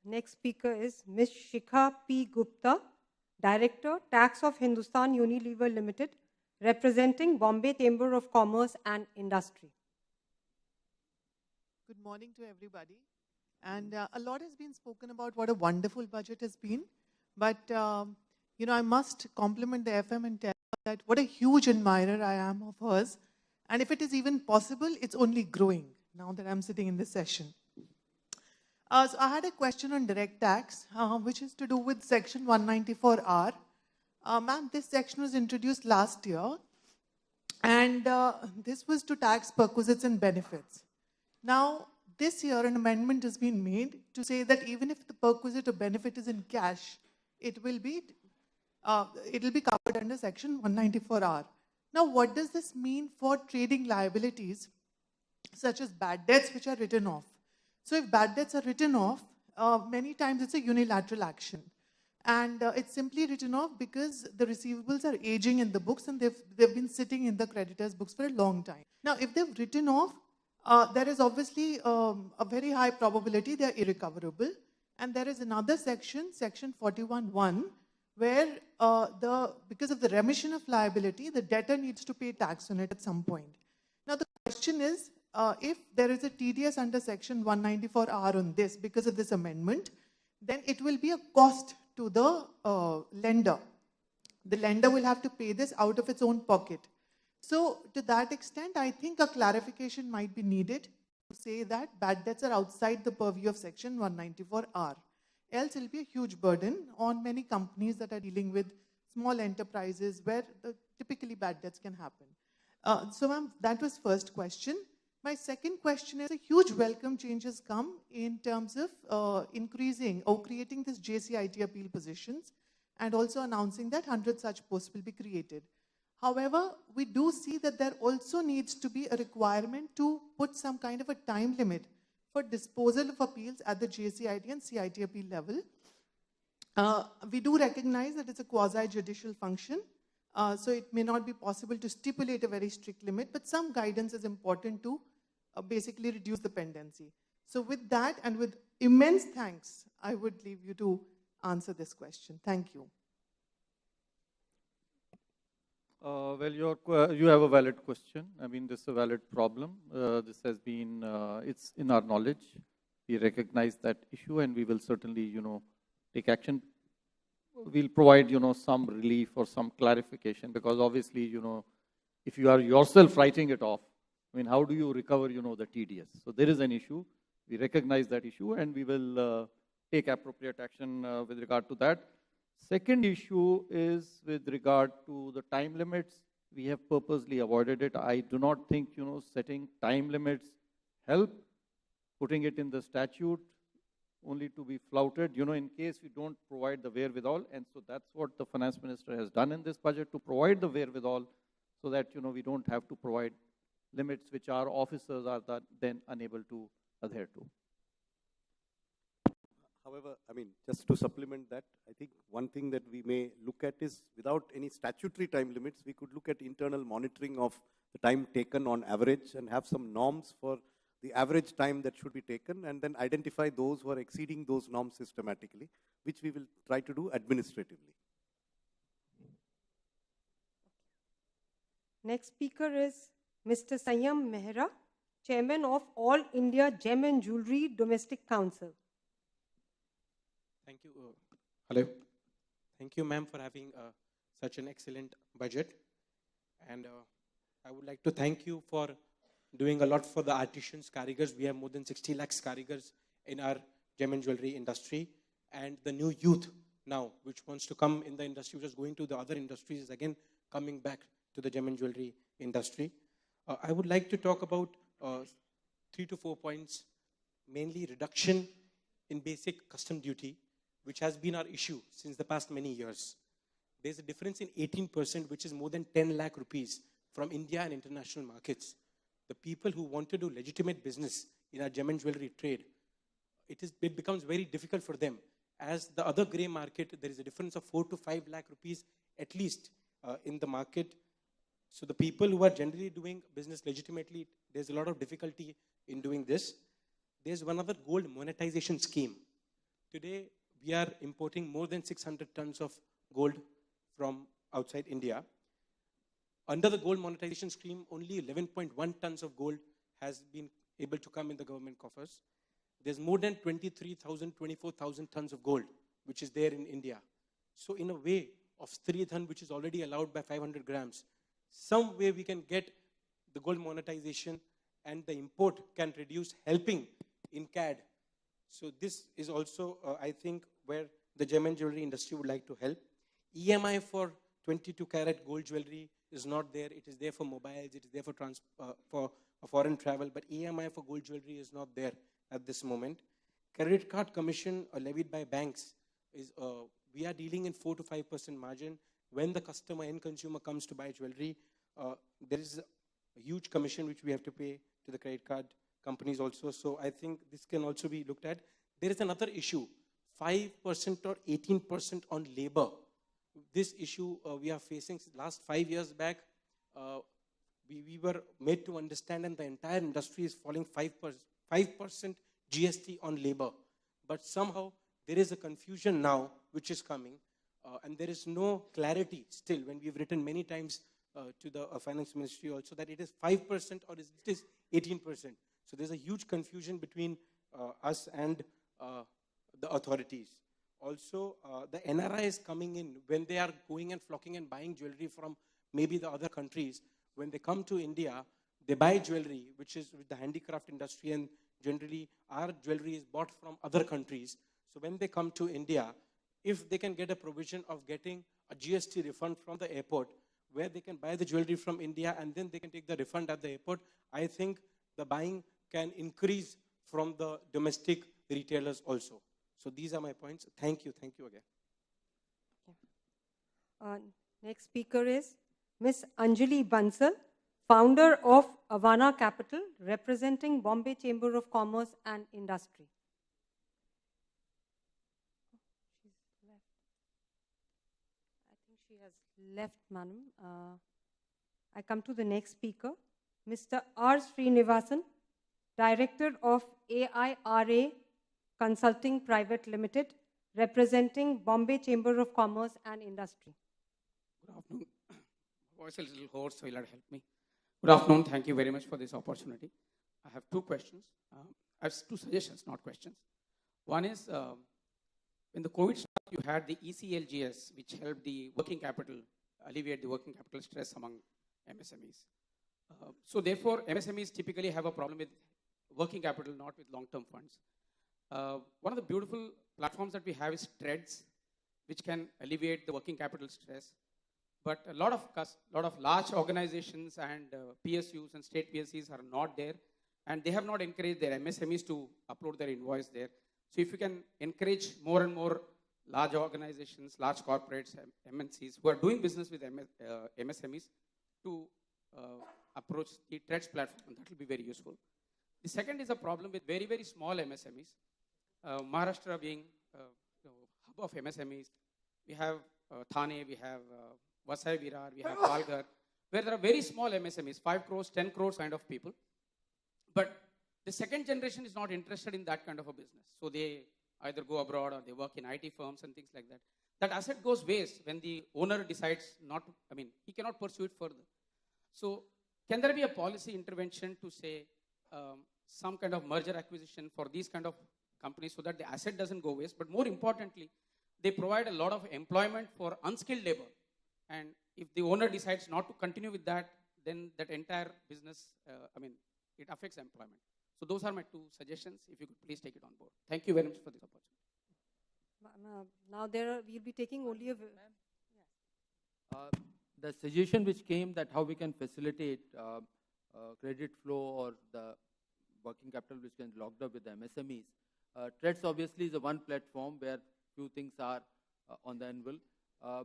Next speaker is Ms. Shikha P. Gupta, Director, Tax of Hindustan Unilever Limited, representing Bombay Chamber of Commerce and Industry. Good morning to everybody. And a lot has been spoken about what a wonderful budget has been. But, you know, I must compliment the FM and tell that what a huge admirer I am of hers. And if it is even possible, it's only growing now that I'm sitting in this session. So I had a question on direct tax, which is to do with section 194R. Ma'am, this section was introduced last year. And this was to tax perquisites and benefits. Now, this year, an amendment has been made to say that even if the perquisite or benefit is in cash, it will be covered under section 194R. Now, what does this mean for trading liabilities, such as bad debts, which are written off? So if bad debts are written off, many times it's a unilateral action. And it's simply written off because the receivables are aging in the books and they've been sitting in the creditor's books for a long time. Now, if they've written off, there is obviously a very high probability they are irrecoverable. And there is another section, section 41(1), where because of the remission of liability, the debtor needs to pay tax on it at some point. Now, the question is, if there is a TDS under section 194R on this because of this amendment, then it will be a cost to the lender. The lender will have to pay this out of its own pocket. So to that extent, I think a clarification might be needed to say that bad debts are outside the purview of section 194R. Else it will be a huge burden on many companies that are dealing with small enterprises where typically bad debts can happen. So ma'am, that was first question. My second question is, a huge welcome change has come in terms of increasing or creating this JCIT appeal positions and also announcing that 100 such posts will be created. However, we do see that there also needs to be a requirement to put some kind of a time limit for disposal of appeals at the JCIT and CIT appeal level. We do recognize that it's a quasi-judicial function, so it may not be possible to stipulate a very strict limit, but some guidance is important to basically reduce the pendency. So with that and with immense thanks, I would leave you to answer this question. Thank you. Well, you have a valid question. I mean, this is a valid problem. This has been, it's in our knowledge. We recognize that issue and we will certainly, take action. We'll provide, some relief or some clarification because obviously, if you are yourself writing it off, I mean, how do you recover, the TDS? So there is an issue. We recognize that issue and we will take appropriate action with regard to that. Second issue is with regard to the time limits. We have purposely avoided it. I do not think, setting time limits help. Putting it in the statute only to be flouted, in case we don't provide the wherewithal. And so that's what the finance minister has done in this budget, to provide the wherewithal so that, we don't have to provide limits which our officers are then unable to adhere to. However, I mean, just to supplement that, I think one thing that we may look at is, without any statutory time limits, we could look at internal monitoring of the time taken on average and have some norms for the average time that should be taken, and then identify those who are exceeding those norms systematically, which we will try to do administratively. Next speaker is Mr. Sanyam Mehra, Chairman of All India Gem and Jewelry Domestic Council. Thank you. Hello. Thank you, ma'am, for having such an excellent budget. And I would like to thank you for doing a lot for the artisans, karigars. We have more than 60 lakhs karigars in our gem and jewelry industry. And the new youth now, which wants to come in the industry, which is going to the other industries, is again coming back to the gem and jewelry industry. I would like to talk about 3 to 4 points, mainly reduction in basic custom duty, which has been our issue since the past many years. There's a difference in 18%, which is more than 10 lakh rupees from India and international markets. The people who want to do legitimate business in our gem and jewelry trade, it becomes very difficult for them. As the other gray market, there is a difference of 4 to 5 lakh rupees at least in the market. So the people who are generally doing business legitimately, there's a lot of difficulty in doing this. There's one other gold monetization scheme. Today, we are importing more than 600 tons of gold from outside India. Under the gold monetization scheme, only 11.1 tons of gold has been able to come in the government coffers. There's more than 23,000, 24,000 tons of gold, which is there in India. So in a way of Stridhan, which is already allowed by 500 grams, some way we can get the gold monetization and the import can reduce, helping in CAD. So this is also, I think, where the gem and jewelry industry would like to help. EMI for 22 karat gold jewelry is not there. It is there for mobiles. It is there for foreign travel. But EMI for gold jewelry is not there at this moment. Credit card commission levied by banks is, we are dealing in 4 to 5% margin. When the customer, end consumer comes to buy jewelry, there is a huge commission which we have to pay to the credit card companies also. So I think this can also be looked at. There is another issue, 5% or 18% on labor. This issue we are facing last 5 years back. We were made to understand, and the entire industry is falling 5% GST on labor. But somehow there is a confusion now which is coming, and there is no clarity still when we've written many times to the finance ministry also that it is 5% or it is 18%. So there's a huge confusion between us and the authorities. Also, the NRIs coming in, when they are going and flocking and buying jewelry from maybe the other countries, when they come to India, they buy jewelry, which is with the handicraft industry, and generally our jewelry is bought from other countries. So when they come to India, if they can get a provision of getting a GST refund from the airport, where they can buy the jewelry from India and then they can take the refund at the airport, I think the buying can increase from the domestic retailers also. So these are my points. Thank you again. Next speaker is Ms. Anjali Bansal, founder of Avana Capital, representing Bombay Chamber of Commerce and Industry. I think she has left, madam. I come to the next speaker, Mr. R. Srinivasan, Director of AIRA Consulting Private Limited, representing Bombay Chamber of Commerce and Industry. Good afternoon. Voice is a little hoarse, so you'll have to help me. Good afternoon. Thank you very much for this opportunity. I have two questions. I have two suggestions, not questions. One is, when the COVID started, you had the ECLGS, which helped the working capital, alleviate the working capital stress among MSMEs. So therefore, MSMEs typically have a problem with working capital, not with long-term funds. One of the beautiful platforms that we have is Threads, which can alleviate the working capital stress. But a lot of large organizations and PSUs and state PSCs are not there, and they have not encouraged their MSMEs to upload their invoice there. So if you can encourage more and more large organizations, large corporates, MNCs who are doing business with MSMEs to approach the Threads platform, that will be very useful. The second is a problem with very, very small MSMEs. Maharashtra being hub of MSMEs, we have Thane, we have Vasai Virar, we have Palghar, where there are very small MSMEs, 5 crores, 10 crores kind of people. But the second generation is not interested in that kind of a business. So they either go abroad or they work in IT firms and things like that. That asset goes waste when the owner decides not to, he cannot pursue it further. So can there be a policy intervention to say some kind of merger acquisition for these kind of companies so that the asset doesn't go waste? But more importantly, they provide a lot of employment for unskilled labor. And if the owner decides not to continue with that, then that entire business, it affects employment. So those are my two suggestions. If you could please take it on board. Thank you very much for this opportunity. Now we'll be taking only a... The suggestion which came that how we can facilitate credit flow or the working capital which can be locked up with the MSMEs. Threads obviously is the one platform where few things are on the anvil.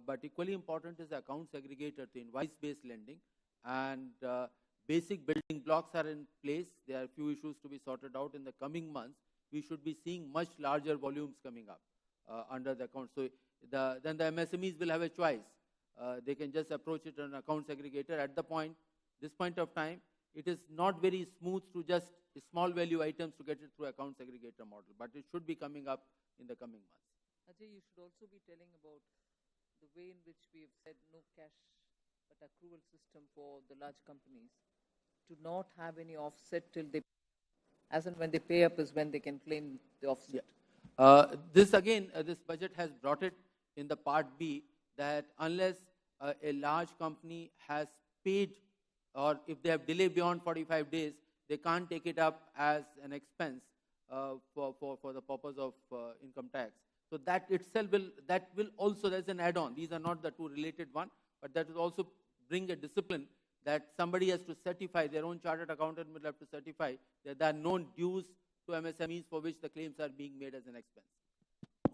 But equally important is the accounts aggregator to invoice-based lending. and basic building blocks are in place. There are few issues to be sorted out in the coming months. We should be seeing much larger volumes coming up under the account. So then the MSMEs will have a choice. They can just approach it on an account segregator. At this point of time, it is not very smooth to just small value items to get it through account segregator model, but it should be coming up in the coming months. Ajay, you should also be telling about the way in which we have said no cash but accrual system for the large companies to not have any offset till they, as and when they pay up is when they can claim the offset. This budget has brought it in the part B that unless a large company has paid, or if they have delayed beyond 45 days, they can't take it up as an expense for the purpose of income tax. So that itself will also, there's an add-on. These are not the two related one, but that will also bring a discipline that somebody has to certify, their own chartered accountant will have to certify that there are no dues to MSMEs for which the claims are being made as an expense.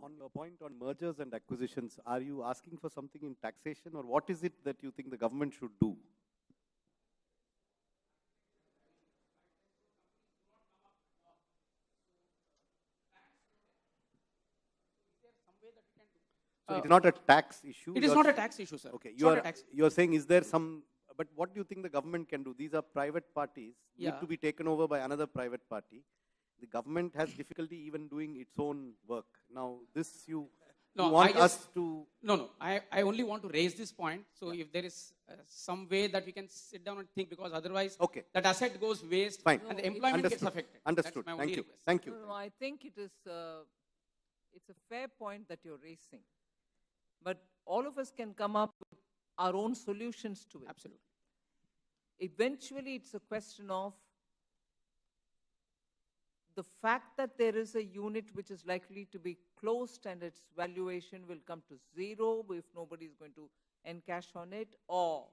On your point on mergers and acquisitions, are you asking for something in taxation, or what is it that you think the government should do? So it is not a tax issue? It is not a tax issue, sir. Okay, you're saying, is there some, but what do you think the government can do? These are private parties, need to be taken over by another private party. The government has difficulty even doing its own work. Now, this you want us to... No. I only want to raise this point. So if there is some way that we can sit down and think, because otherwise that asset goes waste and the employment gets affected. Understood. Thank you. Thank you. No, I think it is it's a fair point that you're raising. But all of us can come up with our own solutions to it. Absolutely. Eventually, it's a question of the fact that there is a unit which is likely to be closed and its valuation will come to zero if nobody is going to encash on it, or,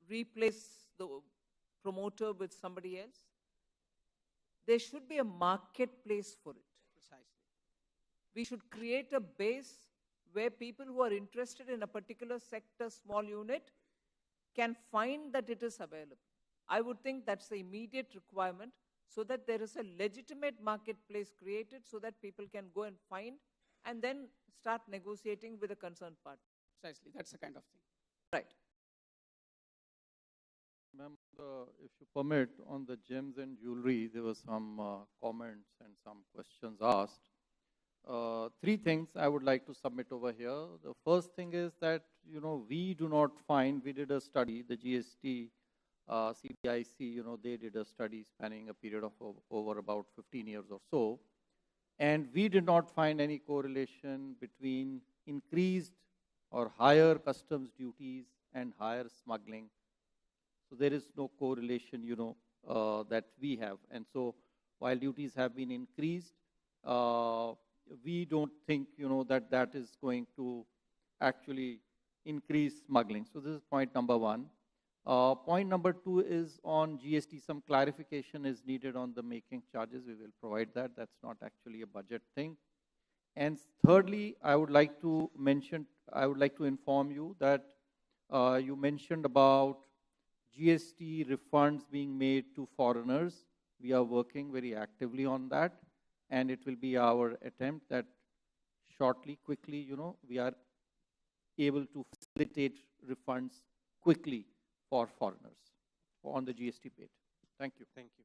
replace the promoter with somebody else. There should be a marketplace for it. Precisely. We should create a base where people who are interested in a particular sector, small unit, can find that it is available. I would think that's the immediate requirement, so that there is a legitimate marketplace created so that people can go and find and then start negotiating with the concerned party. Precisely, that's the kind of thing. Right. Ma'am, if you permit, on the gems and jewelry, there were some comments and some questions asked. Three things I would like to submit over here. The first thing is that, we do not find, we did a study, the GST, CBIC, they did a study spanning a period of over about 15 years or so. And we did not find any correlation between increased or higher customs duties and higher smuggling. So there is no correlation, that we have. And so while duties have been increased, we don't think, that is going to actually increase smuggling. So this is point number one. Point number two is on GST. Some clarification is needed on the making charges. We will provide that. That's not actually a budget thing. And thirdly, I would like to inform you that you mentioned about GST refunds being made to foreigners. We are working very actively on that. And it will be our attempt that shortly, quickly, we are able to facilitate refunds quickly for foreigners on the GST paid. Thank you. Thank you.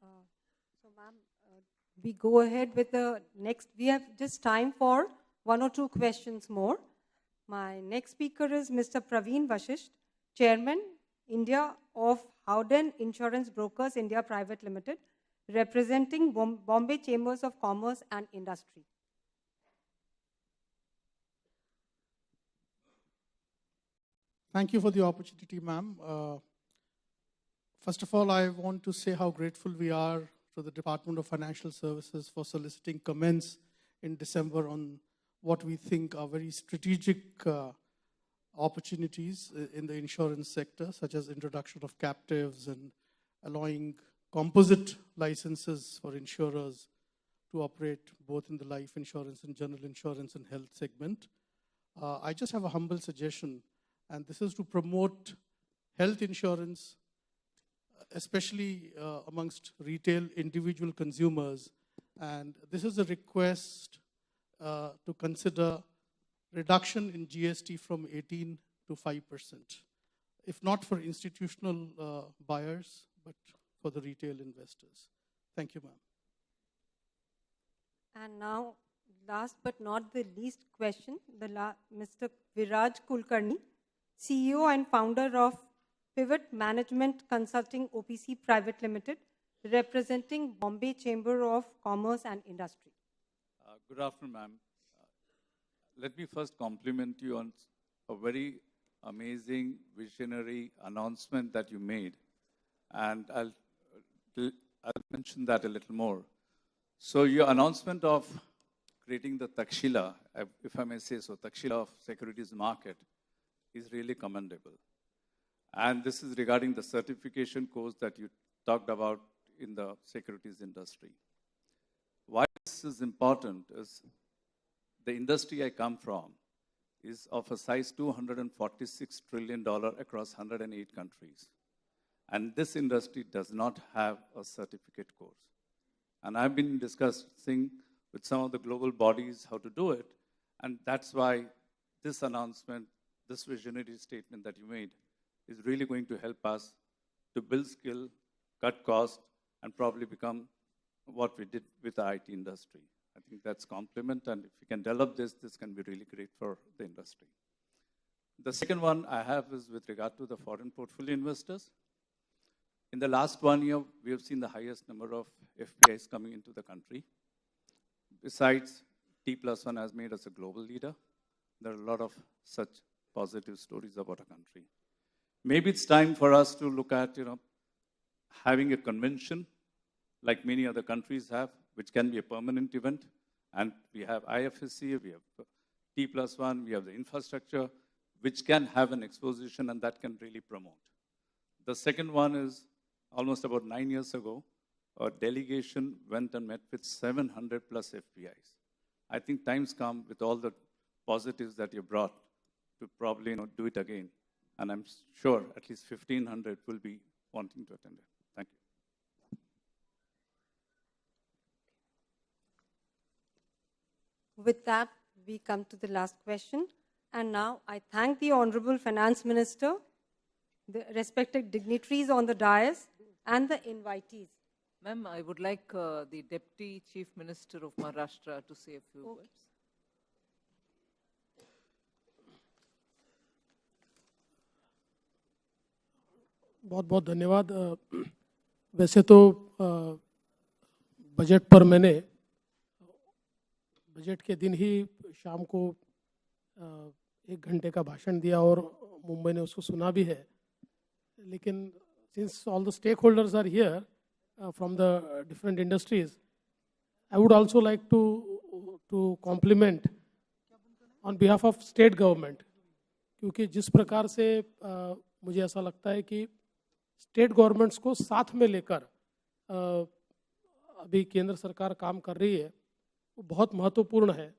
So, ma'am, we go ahead with the next. We have just time for one or two questions more. My next speaker is Mr. Praveen Vashisht, Chairman, India of Howden Insurance Brokers India Private Limited, representing Bombay Chambers of Commerce and Industry. Thank you for the opportunity, ma'am. First of all, I want to say how grateful we are to the Department of Financial Services for soliciting comments in December on what we think are very strategic opportunities in the insurance sector, such as introduction of captives and allowing composite licenses for insurers to operate both in the life insurance and general insurance and health segment. I just have a humble suggestion, and this is to promote health insurance, especially amongst retail individual consumers. And this is a request to consider reduction in GST from 18 to 5%, if not for institutional buyers, but for the retail investors. Thank you, ma'am. And now, last but not the least question, Mr. Viraj Kulkarni, CEO and founder of Pivot Management Consulting OPC Private Limited, representing Bombay Chamber of Commerce and Industry. Good afternoon, ma'am. Let me first compliment you on a very amazing, visionary announcement that you made. And I'll mention that a little more. So your announcement of creating the Takshila, if I may say so, Takshila of securities market, is really commendable. And this is regarding the certification course that you talked about in the securities industry. Why this is important is the industry I come from is of a size $246 trillion across 108 countries. And this industry does not have a certificate course. And I've been discussing with some of the global bodies how to do it. And that's why this announcement, this visionary statement that you made is really going to help us to build skill, cut cost, and probably become what we did with the IT industry. I think that's a compliment, and if we can develop this, this can be really great for the industry. The second one I have is with regard to the foreign portfolio investors. In the last 1 year, we have seen the highest number of FPIs coming into the country. Besides, T+1 has made us a global leader. There are a lot of such positive stories about our country. Maybe it's time for us to look at, having a convention like many other countries have, which can be a permanent event. And we have IFSC, we have T+1, we have the infrastructure, which can have an exposition and that can really promote. The second one is almost about 9 years ago, a delegation went and met with 700 plus FPIs. I think time's come with all the positives that you brought to probably do it again. And I'm sure at least 1,500 will be wanting to attend it. Thank you. With that, we come to the last question. And now I thank the Honorable Finance Minister, the respected dignitaries on the dais, and the invitees. Ma'am, I would like the Deputy Chief Minister of Maharashtra to say a few words. बहुत बहुत धन्यवाद। वैसे तो budget पर मैंने budget के दिन ही शाम को 1 घंटे का भाषण दिया और मुंबई ने उसको सुना भी है, लेकिन since all the stakeholders are here from the different industries, I would also like to compliment on behalf of state government, क्योंकि जिस प्रकार से मुझे ऐसा लगता है कि स्टेट गवर्नमेंट्स को साथ में लेकर अभी केंद्र सरकार काम कर रही है, वो बहुत महत्वपूर्ण है।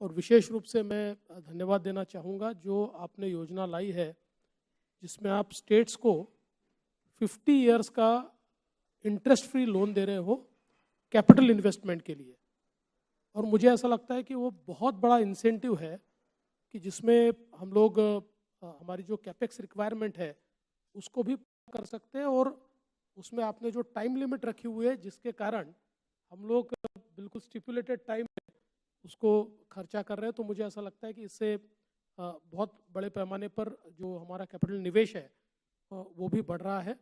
और विशेष रूप से मैं धन्यवाद देना चाहूँगा जो आपने योजना लाई है, जिसमें आप स्टेट्स को 50 इयर्स का इंटरेस्ट फ्री लोन दे रहे हो कैपिटल इन्वेस्टमेंट के लिए। और मुझे ऐसा लगता है कि वो बहुत बड़ा इंसेंटिव है कि जिसमें हम लोग हमारी जो कैपेक्स रिक्वायरमेंट है उसको भी कर सकते हैं, और उसमें आपने जो टाइम लिमिट रखी हुई है जिसके कारण हम लोग बिल्कुल स्टिपुलेटेड टाइम में उसको खर्चा कर रहे हैं। तो मुझे ऐसा लगता है कि इससे बहुत बड़े पैमाने पर जो हमारा कैपिटल निवेश है वो भी बढ़ रहा है।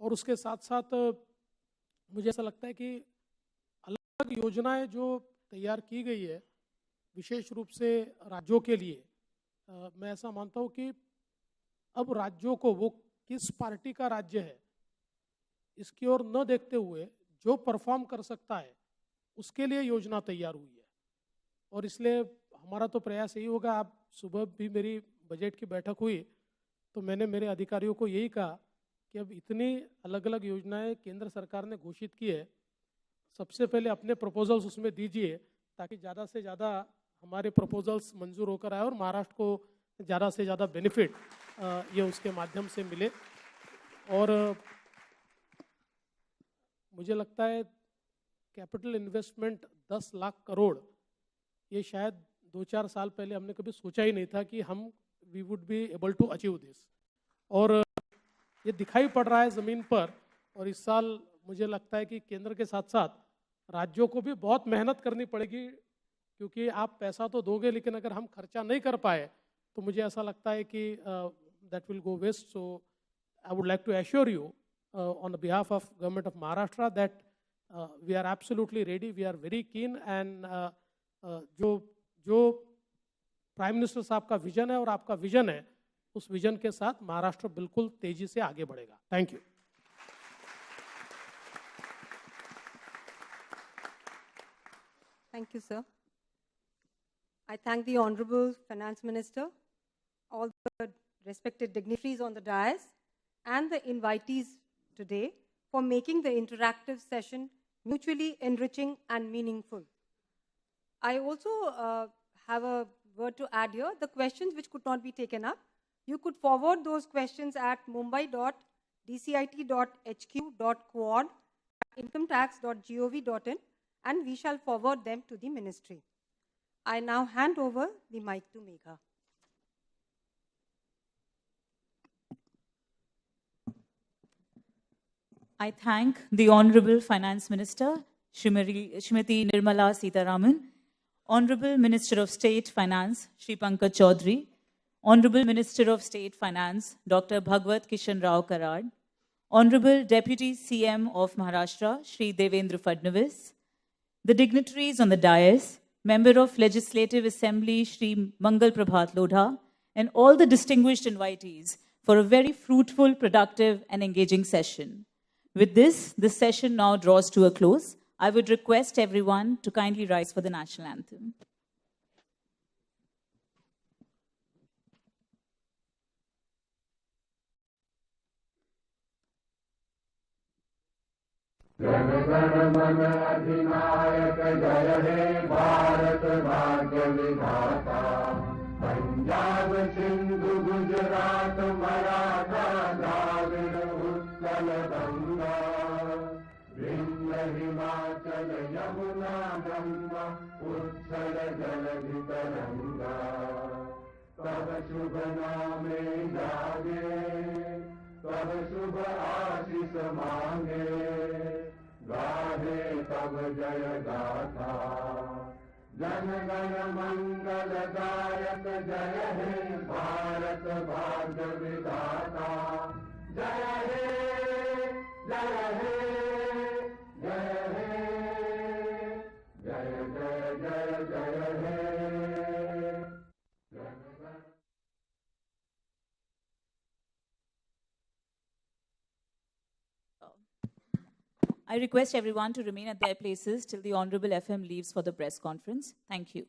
और उसके साथ साथ मुझे ऐसा लगता है कि अलग अलग योजनाएं जो तैयार की गई है विशेष रूप से राज्यों के लिए, मैं ऐसा मानता हूँ कि अब राज्यों को वो किस पार्टी का राज्य है इसकी ओर न देखते हुए जो परफॉर्म कर सकता है उसके लिए योजना तैयार हुई है। और इसलिए हमारा तो प्रयास यही होगा, आप सुबह भी मेरी बजट की बैठक हुई तो मैंने मेरे अधिकारियों को यही कहा कि अब इतनी अलग अलग योजनाएं केंद्र सरकार ने घोषित की है, सबसे पहले अपने प्रपोजल्स उसमें दीजिए ताकि ज़्यादा से ज़्यादा हमारे प्रपोजल्स मंजूर होकर आए और महाराष्ट्र को ज़्यादा से ज़्यादा बेनिफिट ये उसके माध्यम से मिले। और मुझे लगता है कैपिटल इन्वेस्टमेंट 10 लाख करोड़, ये शायद 2-4 साल पहले हमने कभी सोचा ही नहीं था कि हम we would be able to achieve this. और ये दिखाई पड़ रहा है ज़मीन पर। और इस साल मुझे लगता है कि केंद्र के साथ साथ राज्यों को भी बहुत मेहनत करनी पड़ेगी, क्योंकि आप पैसा तो दोगे लेकिन अगर हम खर्चा नहीं कर पाए तो मुझे ऐसा लगता है कि that will go waste. So I would like to assure you on the behalf of government of Maharashtra that we are absolutely ready, we are very keen, and जो प्राइम मिनिस्टर साहब का विजन है और आपका vision है, उस vision के साथ महाराष्ट्र बिल्कुल तेजी से आगे बढ़ेगा। Thank you. Thank you, sir. I thank the Honorable Finance Minister, all the respected dignitaries on the dais, and the invitees today for making the interactive session mutually enriching and meaningful. I also have a word to add here. The questions which could not be taken up, you could forward those questions at mumbai.dcit.hq.quad@incometax.gov.in, and we shall forward them to the ministry. I now hand over the mic to Megha. I thank the Honorable Finance Minister, Srimati Nirmala Sitharaman, Honorable Minister of State Finance, Shri Pankaj Chaudhary, Honorable Minister of State Finance, Dr. Bhagwat Kishan Rao Karad, Honorable Deputy CM of Maharashtra, Shri Devendra Fadnavis, the dignitaries on the dais, Member of Legislative Assembly, Shri Mangal Prabhat Lodha, and all the distinguished invitees for a very fruitful, productive, and engaging session. With this session now draws to a close. I would request everyone to kindly rise for the national anthem. Jana Gana मन अधिनायक जय हे भारत भाग्य विधाता, पंजाब सिंधु गुजरात मराठा द्राविड़ उत्कल गंगा, विंध्य हिमाचल यमुना गंगा, उत्कल जलधि तरंगा, तब शुभ नामे जागे, तब शुभ आशीष मांगे, गाहे तब जय गाथा, जन गण मंगल दायक जय हे भारत भाग्य विधाता, जय हे जय हे जय हे जय जय जय जय हे। I request everyone to remain at their places till the Honorable FM leaves for the press conference. Thank you.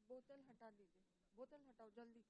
बोतल हटा दीजिए, बोतल हटाओ जल्दी।